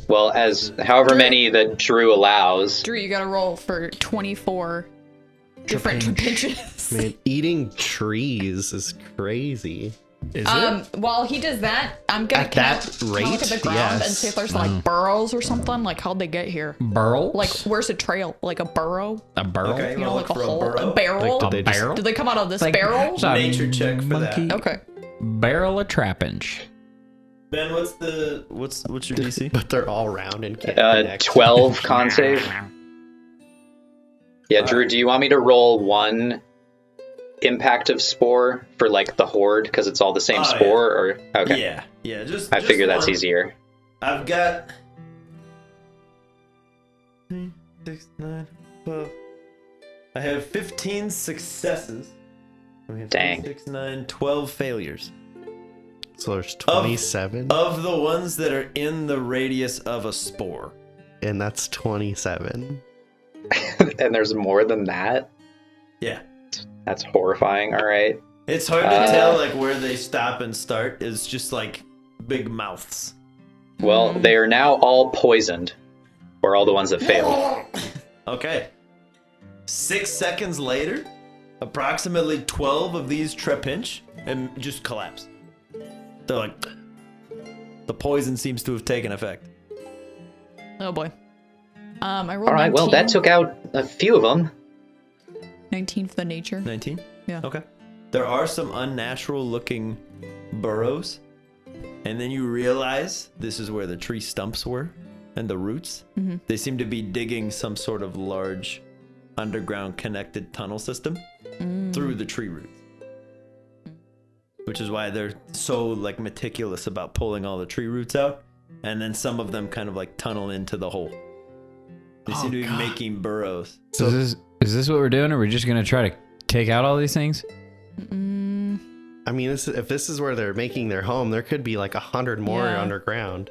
Well, as however many that Drew allows. Drew, you gotta roll for 24 different trapinches. Man, eating trees is crazy. Is While he does that, I'm gonna At that can I rate, look at the ground and yes. see if there's like burrows or something. Like, how'd they get here? Burrows? Like, where's a trail? Like a burrow? a burrow? Okay. You know, Roll like a for a hole? burrow. A barrel? Like, did they just- barrel? Did they come out of this Like- barrel? So- Nature check for that. Okay. Barrel of trapinch. Ben, what's your DC? But they're all round and can't connect. 12 con save. Yeah, Drew, do you want me to roll one impact of spore for like the horde because it's all the same Oh, spore? Or okay, Yeah. Just I figure that's one. easier. I've got 3, 6, 9, 12. I have 15 successes. We have Dang. 6, 9, 12 failures. So there's 27, Of the ones that are in the radius of a spore. and that's 27. And there's more than that. Yeah. That's horrifying. All right. It's hard to tell like where they stop and start. It's just like big mouths. Well, they are now all poisoned, or all the ones that failed. Okay. 6 seconds later, approximately 12 of these trapinch and just collapse. They're like, the poison seems to have taken effect. Oh boy. I rolled All right. 19. Well, that took out a few of them. 19 for the nature. 19? Yeah. Okay. There are some unnatural looking burrows. And then you realize this is where the tree stumps were and the roots. Mm-hmm. They seem to be digging some sort of large underground connected tunnel system through the tree roots. Which is why they're so like meticulous about pulling all the tree roots out. And then some of them kind of like tunnel into the hole. They seem to be making burrows. So is this what we're doing? Or are we just going to try to take out all these things? I mean, if this is where they're making their home, there could be like 100 more Yeah. underground.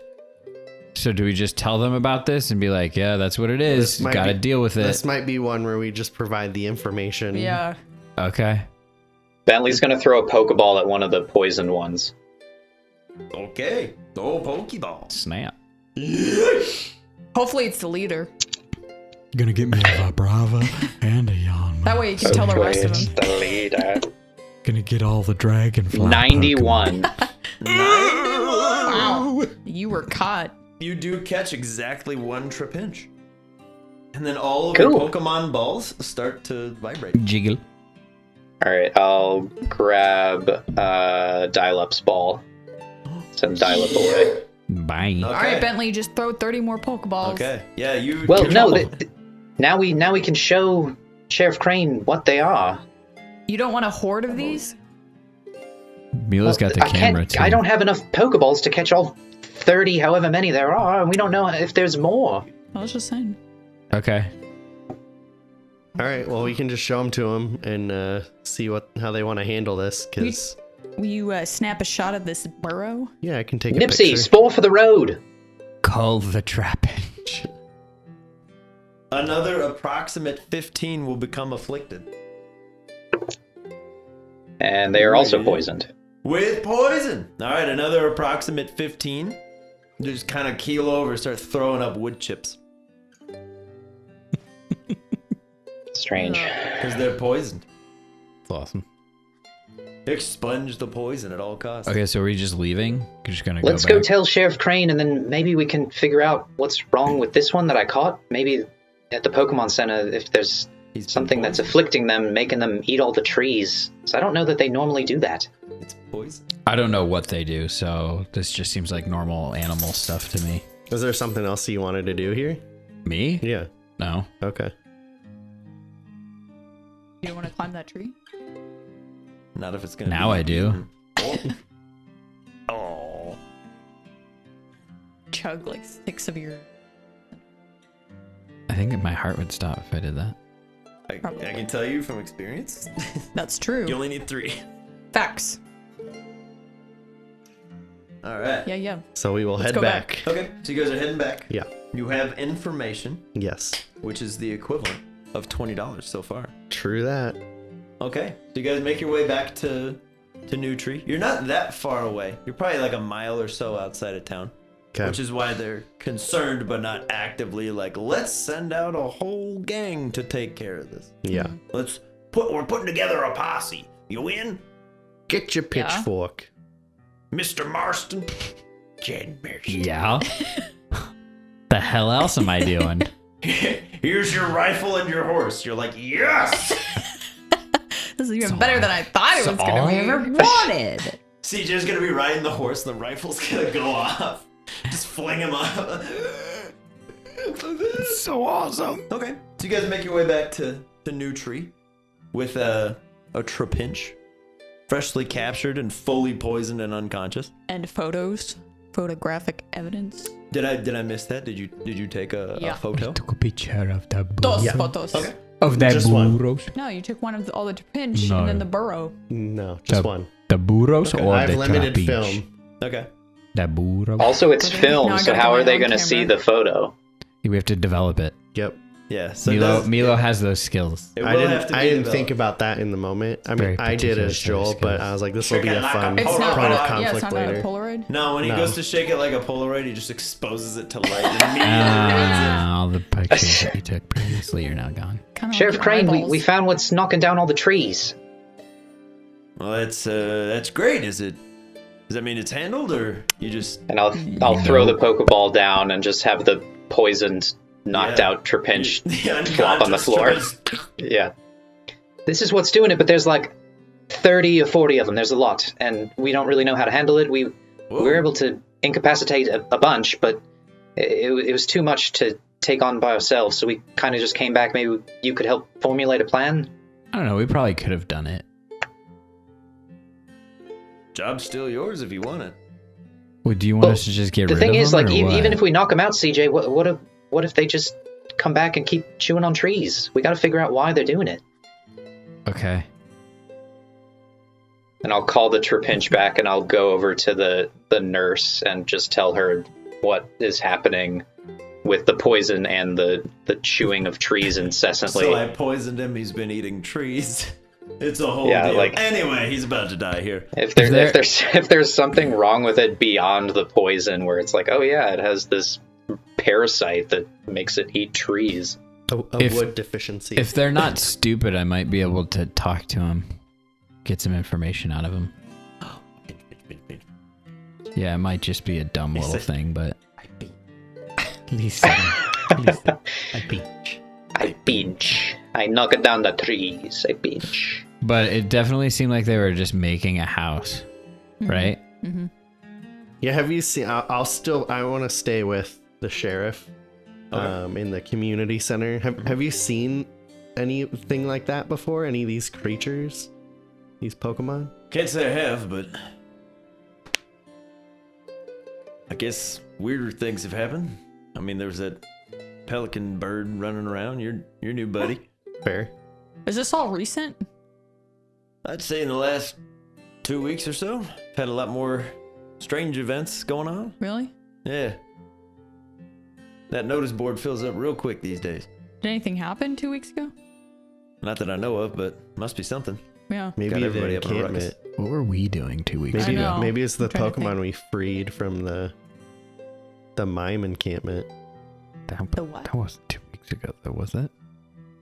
So do we just tell them about this and be like, yeah, that's what it is. This might Got to be- deal with it. This might be one where we just provide the information. Yeah. Okay. Bentley's going to throw a Pokeball at one of the poisoned ones. Okay. Oh, Pokeball. Snap. Hopefully it's the leader. Gonna get me a Vibrava and a Yanma. That way you can tell the rest of It's them. the leader. Gonna get all the dragonfly. 91. 91. Wow. You were caught. You do catch exactly one trapinch. And then all of Cool. your Pokemon balls start to vibrate. Jiggle. All right, I'll grab Dial-Up's ball. Send Dial-Up away. Bye. Okay. All right, Bentley, just throw 30 more Pokeballs. Okay. Yeah, you. Well, you- no, now we can show Sheriff Crane what they are. You don't want a horde of these? Mila's got the camera too. I don't have enough Pokeballs to catch all 30, however many there are, and we don't know if there's more. I was just saying. Okay. All right, well, we can just show them to them and see how they want to handle this. Because Will you snap a shot of this burrow? yeah, I can take a Nipsey, picture. spore for the road. Call the trapinch. Another approximate 15 will become afflicted. And they are also poisoned. With poison. All right, another approximate 15. Just kind of keel over, start throwing up wood chips. Strange. Because they're poisoned. That's awesome. Expunge the poison at all costs. Okay, so are we just leaving? We're just gonna Let's go go back. tell Sheriff Crane, and then maybe we can figure out what's wrong with this one that I caught. Maybe at the Pokemon Center, if there's He's been something that's poisoned. afflicting them, making them eat all the trees. So I don't know that they normally do that. It's poison. I don't know what they do, so this just seems like normal animal stuff to me. Was there something else you wanted to do here? Me? Yeah. No. Okay. You don't want to climb that tree? Not if it's gonna. Now be I do. eaten. Oh. Chug like 6 of your... I think my heart would stop if I did that. I can tell you from experience. That's true. You only need 3. Facts. All right. Yeah. So we will head go back. Okay, so you guys are heading back. Yeah. You have information, Yes. which is the equivalent of $20 so far. True that. Okay, so you guys make your way back to New Tree. You're not that far away. You're probably like a mile or so outside of town. Okay. Which is why they're concerned, but not actively like, let's send out a whole gang to take care of this. Yeah. We're putting together a posse. You in? Get your pitchfork. Mr. Marston? Jen Marston. Yeah. The hell else am I doing? Here's your rifle and your horse. You're like, yes! This is even better than I thought it was all going I to ever be. wanted. CJ's gonna be riding the horse and the rifle's gonna go off. Just fling him up. So awesome. Okay, so you guys make your way back to New Tree with a trapinch, freshly captured and fully poisoned and unconscious. And photos. Photographic evidence. Did I miss that? Did you take a photo? Took a picture of the Dos Yeah. photos. Okay. of that Just one. burros. No, you took one of all the pinch No. and then the burrow. No, just The- one. The burros Okay. or I have the limited trapinch? film. Okay. The burros. Also, it's Okay. Now filmed, I so gotta how get are my they own going to see camera. the photo? We have to develop it. Yep. Yeah. So Milo has those skills. It I will didn't. have to I be didn't developed. think about that in the moment. I Very mean, I did particular as Joel, skills. but I was like, this will be Shake a it like a fun Polaroid. It's not point of yeah, conflict it's not later. a Polaroid. No, when he No. goes to shake it like a Polaroid, he just exposes it to light and immediately All the pictures that you took previously are now gone. Kinda Sheriff like your Crane, eyeballs. we found what's knocking down all the trees. Well, that's great. Does that mean it's handled, or you just And I'll throw the Pokeball down and just have the poisoned, knocked out Trapinch flop on the floor. Yeah. This is what's doing it, but there's like 30 or 40 of them. There's a lot, and we don't really know how to handle it. We were able to incapacitate a bunch, but it was too much to take on by ourselves, so we kind of just came back. Maybe you could help formulate a plan? I don't know. We probably could have done it. Job's still yours if you want it. Well, do you want Well, us to just get The rid thing of is, them? like, or what? even if we knock them out, CJ, what if they just come back and keep chewing on trees? We got to figure out why they're doing it. Okay. And I'll call the Trapinch back, and I'll go over to the nurse and just tell her what is happening with the poison and the chewing of trees incessantly. So I poisoned him. He's been eating trees. It's a whole Yeah, deal. like- Anyway, he's about to die here. If there's something wrong with it beyond the poison, where it's like, oh yeah, it has this parasite that makes it eat trees. A wood deficiency. If they're not stupid, I might be able to talk to him, get some information out of him. Yeah, it might just be a dumb little thing, but at least I pinch. I pinch. I knock down the trees. I pinch. But it definitely seemed like they were just making a house, right? Mm-hmm. Yeah, have you seen? I want to stay with the sheriff, in the community center. Have you seen anything like that before? Any of these creatures, these Pokemon? Can't say I have, but I guess weirder things have happened. I mean, there's that pelican bird running around. Your new buddy. Fair. Is this all recent? I'd say in the last 2 weeks or so, had a lot more strange events going on. Really? Yeah. That notice board fills up real quick these days. Did anything happen 2 weeks ago? Not that I know of, but must be something. Yeah. Maybe Got the everybody up in a encampment. What were we doing 2 weeks Maybe, I know. maybe it's the I'm trying to Pokemon we freed from the mime encampment. The what? That wasn't 2 weeks ago, though, was it?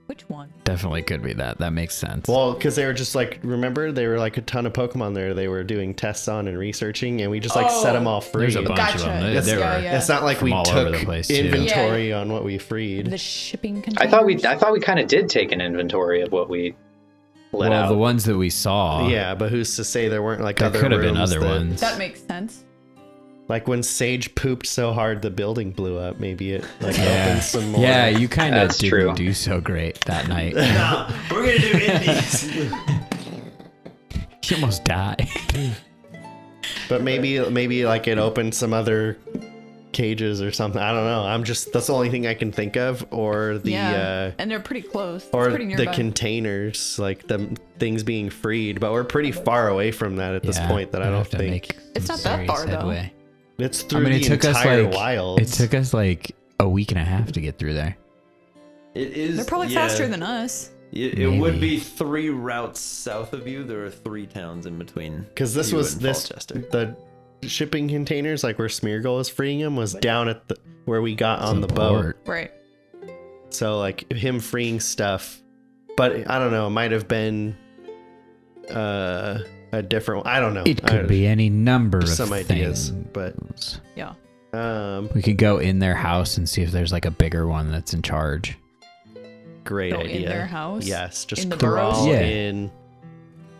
Which one? Definitely could be that. That makes sense. Well, because they were just like, remember, they were like a ton of Pokemon there. They were doing tests on and researching, and we just like set them all free. There's a bunch of Gotcha. them. Yes, They yeah, were, yeah. It's not like From we all over took the place, too. inventory on what we freed. The shipping I containers? thought we kind of did take an inventory of what we let well, out. the ones that we saw. Yeah, but who's to say there weren't like There other could have been rooms other that- ones. That makes sense. Like when Sage pooped so hard the building blew up. Maybe it like Yeah. opened some more. Yeah, you kind of That's didn't true. do so great that night. Nah, we're gonna do indies. You almost died. But maybe like it opened some other cages or something. I don't know. That's the only thing I can think of. Or the and they're pretty close. It's or pretty the nearby. containers, like the things being freed. But we're pretty far away from that at this Yeah, point. That I we'd don't have to think make It's some not that serious far, though. headway. it's I through mean, the it took us entire like wilds. it took us like a week and a half to get through there. It is. They're probably yeah, faster than us. It would Maybe. be 3 routes south of you. There are 3 towns in between. Because this you was and this Falchester. the shipping containers, like where Smeargle was freeing him, was down at the where we got on the boat. Port. Right. So like him freeing stuff, but I don't know. It might have been a different one. I don't know. It could be any number of some ideas, things. but Yeah. We could go in their house and see if there's like a bigger one that's in charge. great Go in idea. their house? Yes, just In the crawl burrows? Yeah. in.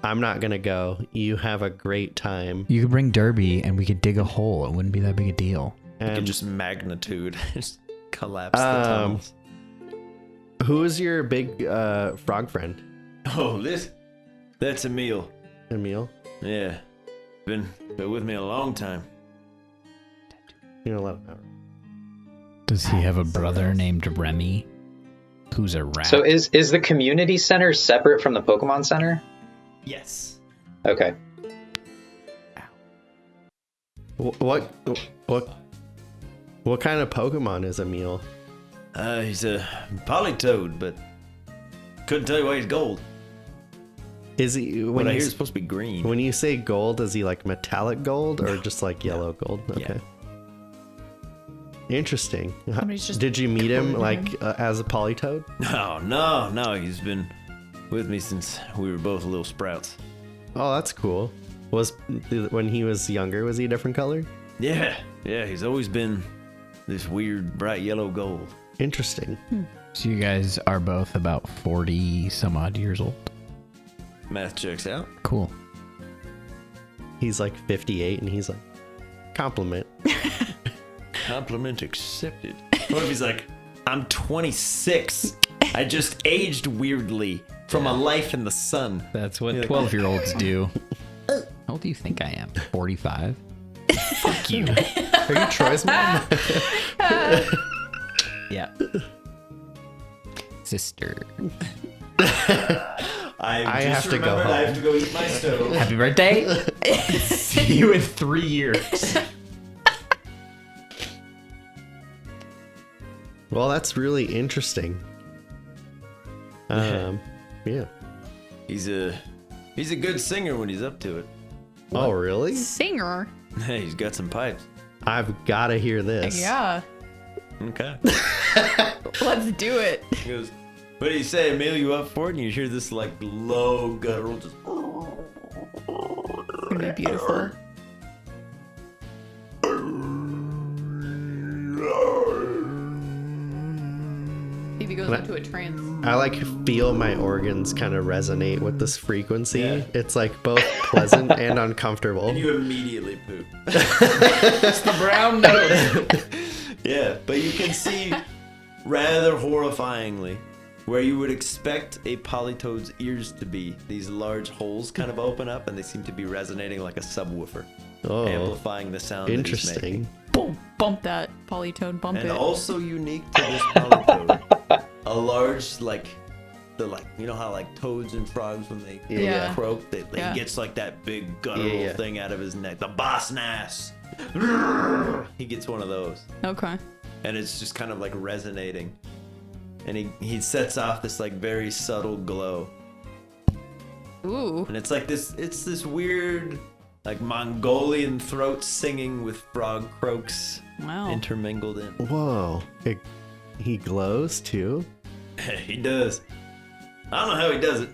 I'm not gonna go. You have a great time. You could bring Derby and we could dig a hole. It wouldn't be that big a deal. You And can just magnitude, just collapse the Um, tunnels. who is your big frog friend? Oh, that's Emil. Emil? Yeah, been with me a long time. You know, let him know. Does he have a brother named Remy? Who's a rat? So is the community center separate from the Pokemon Center? Yes. Okay. What kind of Pokemon is Emil? He's a Polytoad, but couldn't tell you why he's gold. Is he But when I you hear he's supposed to be green. when you say gold? Is he like metallic gold or just like yellow gold? Okay. Interesting. Somebody's just Did you meet him coding like him. as a Polytoad? No. He's been with me since we were both little sprouts. Oh, that's cool. When he was younger, was he a different color? Yeah. He's always been this weird bright yellow gold. Interesting. So you guys are both about 40 some odd years old. Math checks out. Cool. He's like 58 and he's like, compliment. Compliment accepted. What if he's like, I'm 26. I just aged weirdly from a life in the sun. That's what 12-year-olds do. How old do you think I am? 45? Fuck you. Are you Troy's mom? Yeah. Sister. I have to go home. I have to go eat my stove. Happy birthday. See you in 3 years. Well, that's really interesting. Yeah. He's a He's a good singer when he's up to it. Oh, really? Singer. Hey, he's got some pipes. I've got to hear this. Yeah. Okay. Let's do it. He goes, what do you say, Emil? You up for it? And you hear this like low guttural just. It's gonna be beautiful. Phoebe goes into a trance. I like feel my organs kind of resonate with this frequency. Yeah. It's like both pleasant and uncomfortable. And you immediately poop. It's the brown note. Yeah, but you can see rather horrifyingly where you would expect a polytoad's ears to be. These large holes kind of open up and they seem to be resonating like a subwoofer, Oh, amplifying the sound that he's interesting. making. Boom, bump that polytoad, bump And it. also unique to this polytoad, a large you know how like toads and frogs when they Yeah. croak, Yeah. he gets like that big guttural Yeah. thing out of his neck, the boss nass. He gets one of those, Okay. and it's just kind of like resonating, and he sets off this like very subtle glow, Ooh. and it's this weird like Mongolian throat singing with frog croaks Wow. intermingled in. Whoa. He glows too? He does. I don't know how he does it.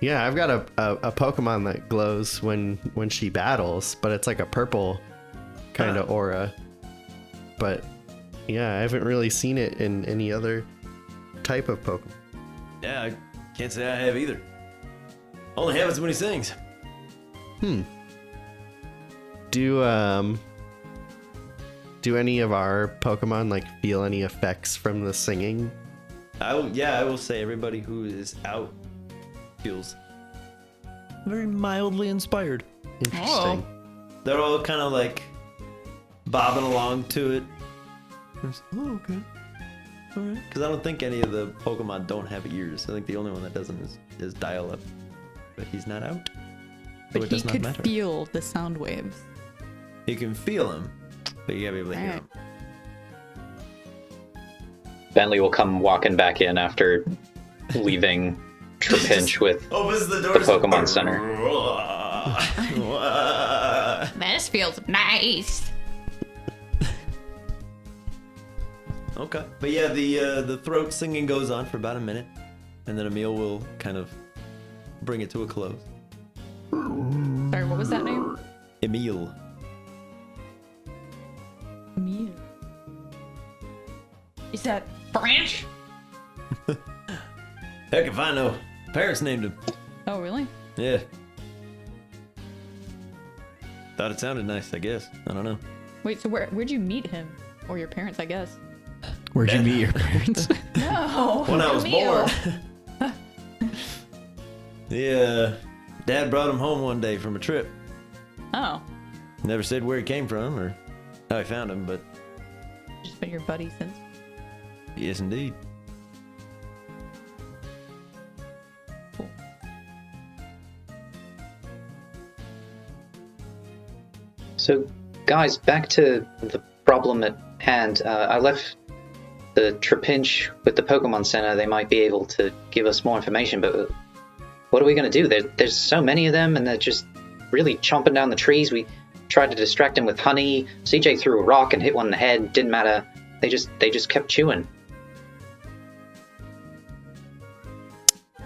Yeah, I've got a Pokemon that glows when she battles, but it's like a purple kind of aura. But yeah, I haven't really seen it in any other type of Pokemon. Yeah, I can't say I have either. Only happens when he sings. Do any of our Pokemon like feel any effects from the singing? I will say everybody who is out feels very mildly inspired. Interesting. They're all kind of like bobbing along to it. Oh, okay. Alright. Because I don't think any of the Pokemon don't have ears. I think the only one that doesn't is Dial-Up. But he's not out. So But it he does not could matter. feel the sound waves. You can feel them, but you gotta be able to hear Alright. them. Bentley will come walking back in after leaving Trapinch with Opens the door. the Pokemon Center. This feels nice. Okay, but yeah, the throat singing goes on for about a minute, and then Emil will kind of bring it to a close. Sorry, what was that name? Emil. Mew. Is that Branch? Heck if I know. Parents named him. Oh, really? Yeah. Thought it sounded nice, I guess. I don't know. Wait, so where'd you meet him? Or your parents, I guess. Where'd you meet your parents? No. When I was Emil. born. Yeah. Dad brought him home one day from a trip. Oh, Never said where he came from or how he found him, but just been your buddy since. yes, indeed. So, guys, back to the problem at hand. I left the Trapinch with the Pokemon Center. They might be able to give us more information, but what are we going to do? There's so many of them, and they're just really chomping down the trees. We tried to distract them with honey. CJ threw a rock and hit one in the head. Didn't matter. They just kept chewing.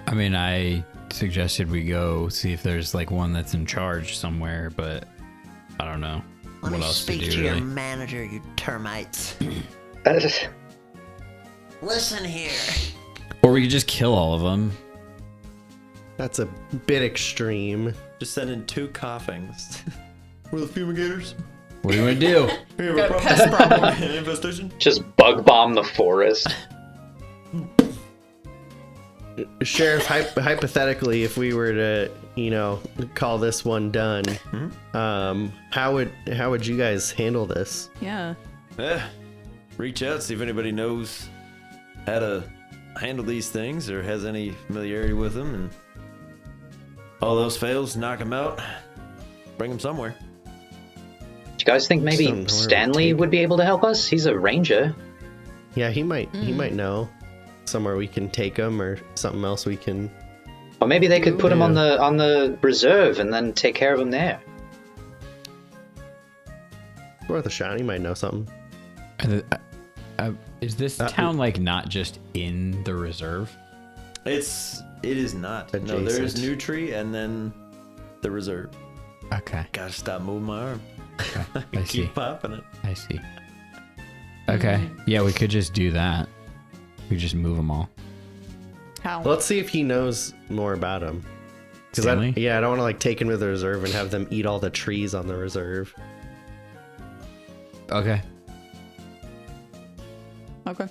I mean, I suggested we go see if there's like one that's in charge somewhere, but I don't know Let what me else to speak do. to your Really. manager, you termites. Listen here. Or we could just kill all of them. That's a bit extreme. Just send in 2 coughings. We're the fumigators. What do you want to do? We have Got a pest problem. An infestation. Just bug bomb the forest. Sheriff, hypothetically, if we were to, call this one done, how would you guys handle this? Yeah. Yeah. Reach out, see if anybody knows how to handle these things or has any familiarity with them, and all those fails, knock them out, bring them somewhere. Do you guys think maybe Somewhere Stanley take- would be able to help us? He's a ranger. Yeah, he might know somewhere we can take him or something else we can Or maybe they could put him on the reserve and then take care of him there. Worth a shot. He might know something. Is this town like not just in the reserve? It is not. No, there's New Tree and then the reserve. Okay. Gotta stop moving my arm. Okay. I Keep see. popping it. I see. Okay. Yeah, we could just do that. We just move them all. How? Let's see if he knows more about him. Because I Stanley? don't want to like take him to the reserve and have them eat all the trees on the reserve. Okay. Okay.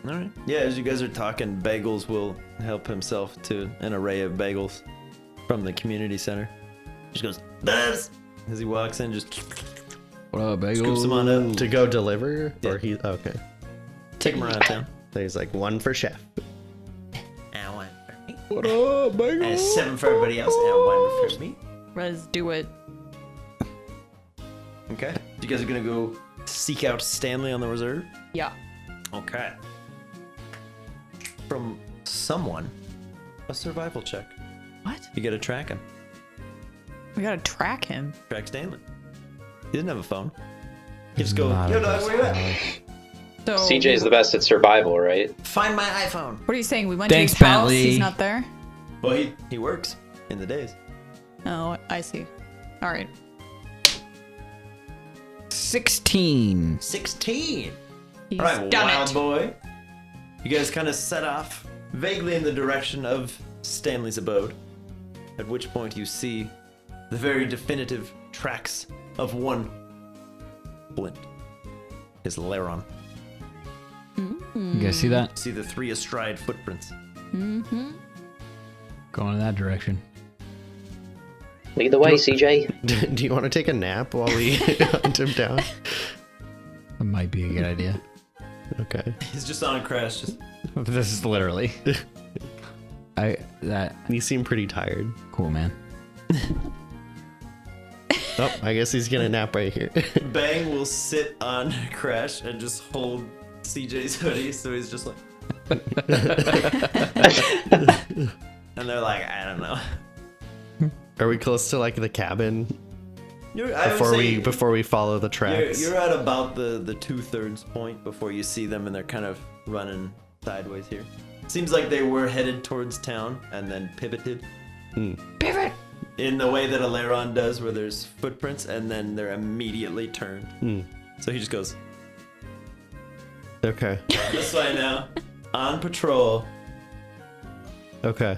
All right. Yeah, as you guys are talking, Bagels will help himself to an array of bagels from the community center. Just goes, "Buzz!" as he walks in, just What up, bagel? scoops them on up. To go deliver? Yeah. Or he... Okay. Take him around town. So he's like, 1 for chef. And 1 for me. What up, bagel? And 7 for everybody else. And 1 for me. Let's do it. Okay. You guys are gonna go seek out Stanley on the reserve? Yeah. Okay. From someone, a survival check. What? You gotta track him. We gotta track him. Track Stanley. He doesn't have a phone. You just go, Not yo a dog, where you at? So CJ's the best at survival, right? Find my iPhone. What are you saying? We went Thanks, to his house. Bentley. He's not there. Well, he works in the days. Oh, I see. All right. 16. 16. He's All right, done wild it. boy. You guys kind of set off vaguely in the direction of Stanley's abode, at which point you see the very definitive tracks of one Blint, his Laron. You guys see that? See the 3 astride footprints. Mm-hmm. Going in that direction. Lead the way, CJ. Do you want to take a nap while we hunt him down? That might be a good idea. Okay. He's just on a crash. Just This is literally. That You seem pretty tired. cool, man. Oh, I guess he's gonna nap right here. Bang will sit on crash and just hold CJ's hoodie, so he's just like. And they're like, I don't know. Are we close to like the cabin I would say before we follow the tracks? You're at about the 2/3 point before you see them, and they're kind of running sideways here. Seems like they were headed towards town and then pivoted. Pivot. In the way that a Laron does, where there's footprints and then they're immediately turned. So he just goes Okay. this way now, on patrol. Okay.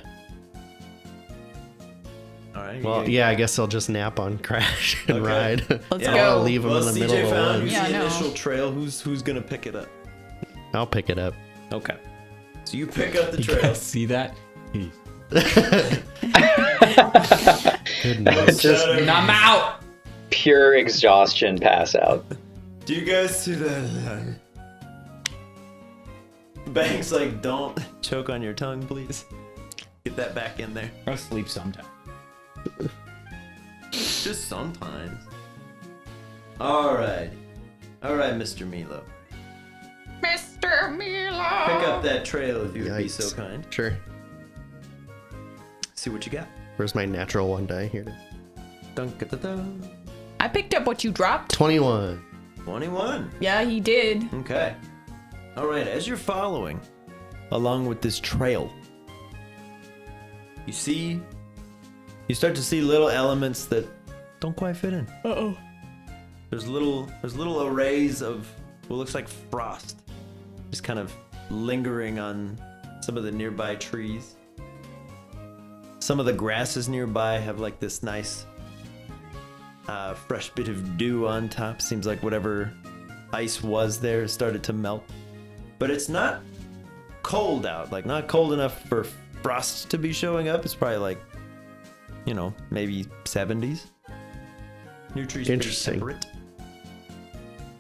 All right. Well, yeah, I guess I'll just nap on Crash and Okay. ride. Let's Yeah. go. I'll leave him Well, in the CJ middle of the found woods. Yeah, I the know. initial trail. Who's gonna pick it up? I'll pick it up. Okay. So you pick up the You trail. guys see that? Goodness. Just I'm out. pure exhaustion pass out. Do you guys see that? Bang's like, don't choke on your tongue, please. Get that back in there. I'll sleep sometime. Just sometimes. Alright. Alright, Mr. Milo. Mr. Milo. Pick up that trail if you would be so Yikes. kind. Sure. See what you got. Where's my natural 1 die? Here it is. Dun-ka-da-dun. I picked up what you dropped. 21. 21. Yeah, he did. Okay. Alright, as you're following along with this trail, you start to see little elements that don't quite fit in. Uh-oh. There's little arrays of what looks like frost just kind of lingering on some of the nearby trees. Some of the grasses nearby have like this nice fresh bit of dew on top. Seems like whatever ice was there started to melt. But it's not cold out, like not cold enough for frost to be showing up. It's probably like, maybe 70s. New trees pretty Interesting. temperate.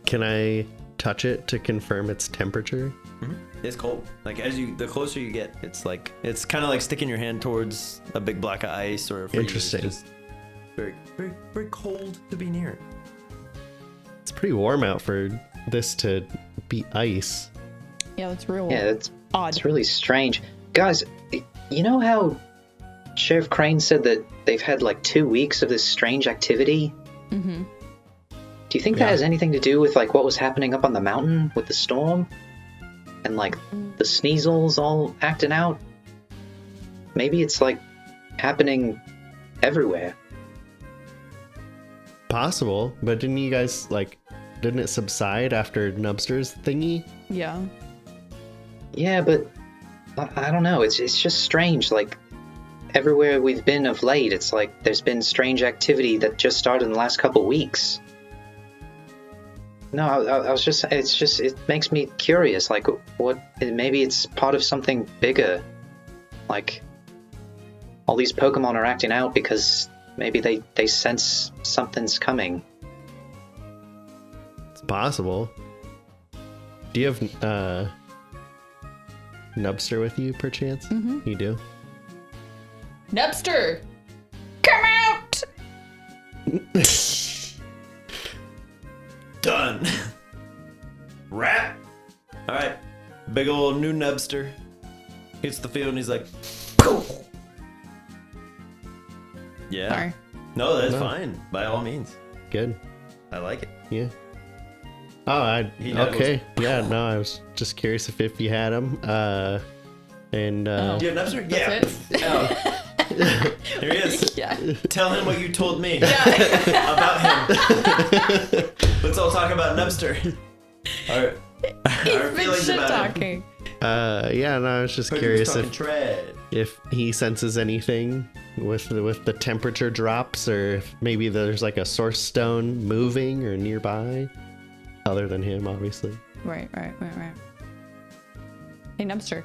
Can I touch it to confirm its temperature? It's cold. Like the closer you get, it's kind of like sticking your hand towards a big block of ice or a freezer. Interesting. It's just very, very, very cold to be near. It's pretty warm out for this to be ice. Yeah, that's real Yeah, it's odd. it's really strange. Guys, you know how Sheriff Crane said that they've had like 2 weeks of this strange activity? Mm-hmm. Do you think that has anything to do with like what was happening up on the mountain with the storm? And like the Sneasels all acting out? Maybe it's like happening everywhere. Possible, but didn't you guys didn't it subside after Nubster's thingy? Yeah. Yeah, but I don't know. It's just strange. Like everywhere we've been of late, it's like there's been strange activity that just started in the last couple weeks. No, I was just. It makes me curious. Like, what? Maybe it's part of something bigger. Like, all these Pokemon are acting out because maybe they sense something's coming. It's possible. Do you have Nubster with you, perchance? Mm-hmm. You do? Nubster! Come out! Done. Rap. All right. Big old new Nubster hits the field and he's like, poof. Yeah. Sorry. No, that's fine. By all means. Good. I like it. Yeah. Oh, He knows. okay. Yeah, no, I was just curious if you had them. And Do you have Nubster? That's Yeah. Oh. Here he is. Yeah. Tell him what you told me about him. Let's all talk about Nubster. Our He's been feelings shit about him. talking. yeah, no, I was just Heard he curious was talking tread. if he senses anything with the temperature drops, or if maybe there's like a source stone moving or nearby, other than him, obviously. Right. Hey, Nubster.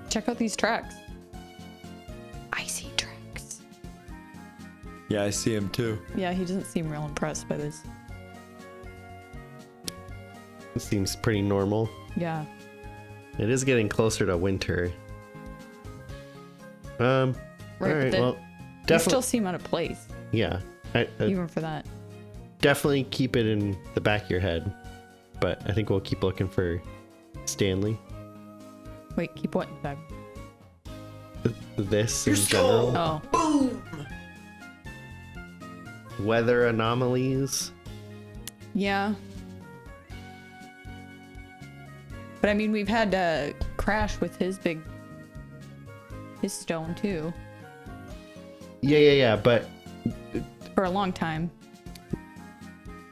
Check out these tracks. I see tracks. Yeah, I see him too. Yeah, he doesn't seem real impressed by this. It seems pretty normal. Yeah. It is getting closer to winter. All right, but well, they definitely. still seem out of place, Yeah, I even for that. definitely keep it in the back of your head. But I think we'll keep looking for Stanley. Wait, keep what in back? This Your in skull. general. Oh, Boom. Weather anomalies. yeah. But I mean, we've had Crash with his stone too Yeah. But for a long time.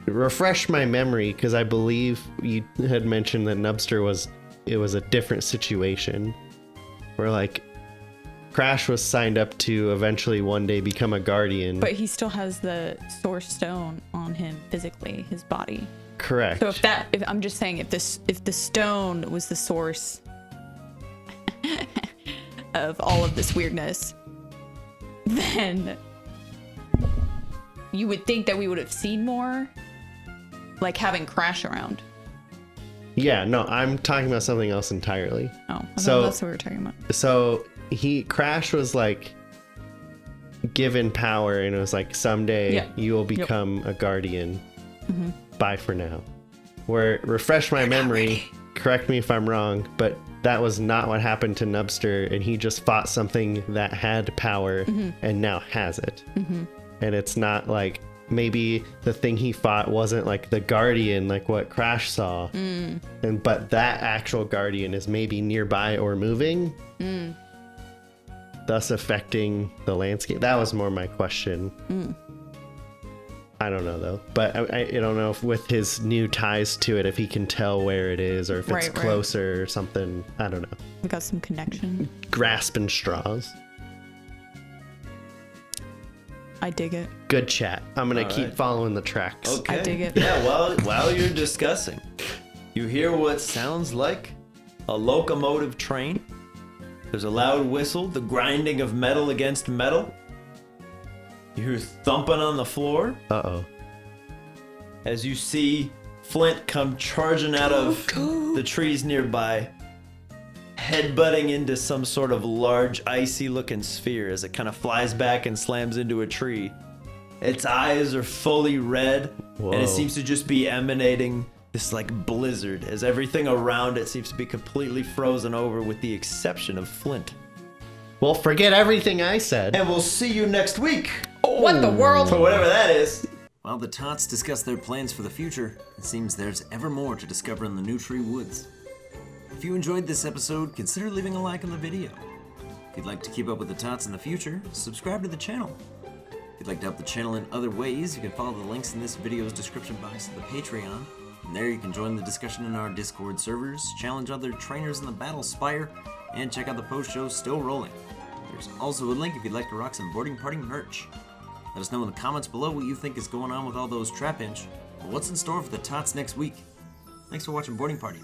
refresh my memory, because I believe you had mentioned that Nubster was a different situation, where like Crash was signed up to eventually one day become a guardian. But he still has the source stone on him physically, his body. Correct. So if I'm just saying, if the stone was the source of all of this weirdness, then you would think that we would have seen more, like having Crash around. Yeah, no, I'm talking about something else entirely. Oh, I thought So- that's what we were talking about. So Crash was like given power, and it was like, someday Yeah. you will become a guardian. Mm-hmm. Bye for now. Where, refresh my memory, correct me if I'm wrong, but that was not what happened to Nubster, and he just fought something that had power and now has it. And it's not like, maybe the thing he fought wasn't like the guardian, like what Crash saw, but that actual guardian is maybe nearby or moving, thus affecting the landscape. That was more my question. I don't know though, but I don't know if with his new ties to it, if he can tell where it is, or if it's Right. closer or something. I don't know. We got some connection. Grasping straws. I dig it. Good chat. I'm gonna All keep right. following the tracks. Okay. I dig it. Yeah, while you're discussing, you hear what sounds like a locomotive train. There's a loud whistle, the grinding of metal against metal. You hear thumping on the floor Uh-oh. as you see Flint come charging out of the trees nearby, headbutting into some sort of large icy looking sphere as it kind of flies back and slams into a tree. Its eyes are fully red, and Whoa. it seems to just be emanating the this like blizzard as everything around it seems to be completely frozen over with the exception of Flint. Well, forget everything I said. And we'll see you next week. What the world? For whatever that is. While the Tots discuss their plans for the future, it seems there's ever more to discover in the New Tree Woods. If you enjoyed this episode, consider leaving a like on the video. If you'd like to keep up with the Tots in the future, subscribe to the channel. If you'd like to help the channel in other ways, you can follow the links in this video's description box to the Patreon. And there you can join the discussion in our Discord servers, challenge other trainers in the Battle Spire, and check out the post shows still rolling. There's also a link if you'd like to rock some boarding party merch. Let us know in the comments below what you think is going on with all those trapinch, or what's in store for the Tots next week. Thanks for watching Boarding Party.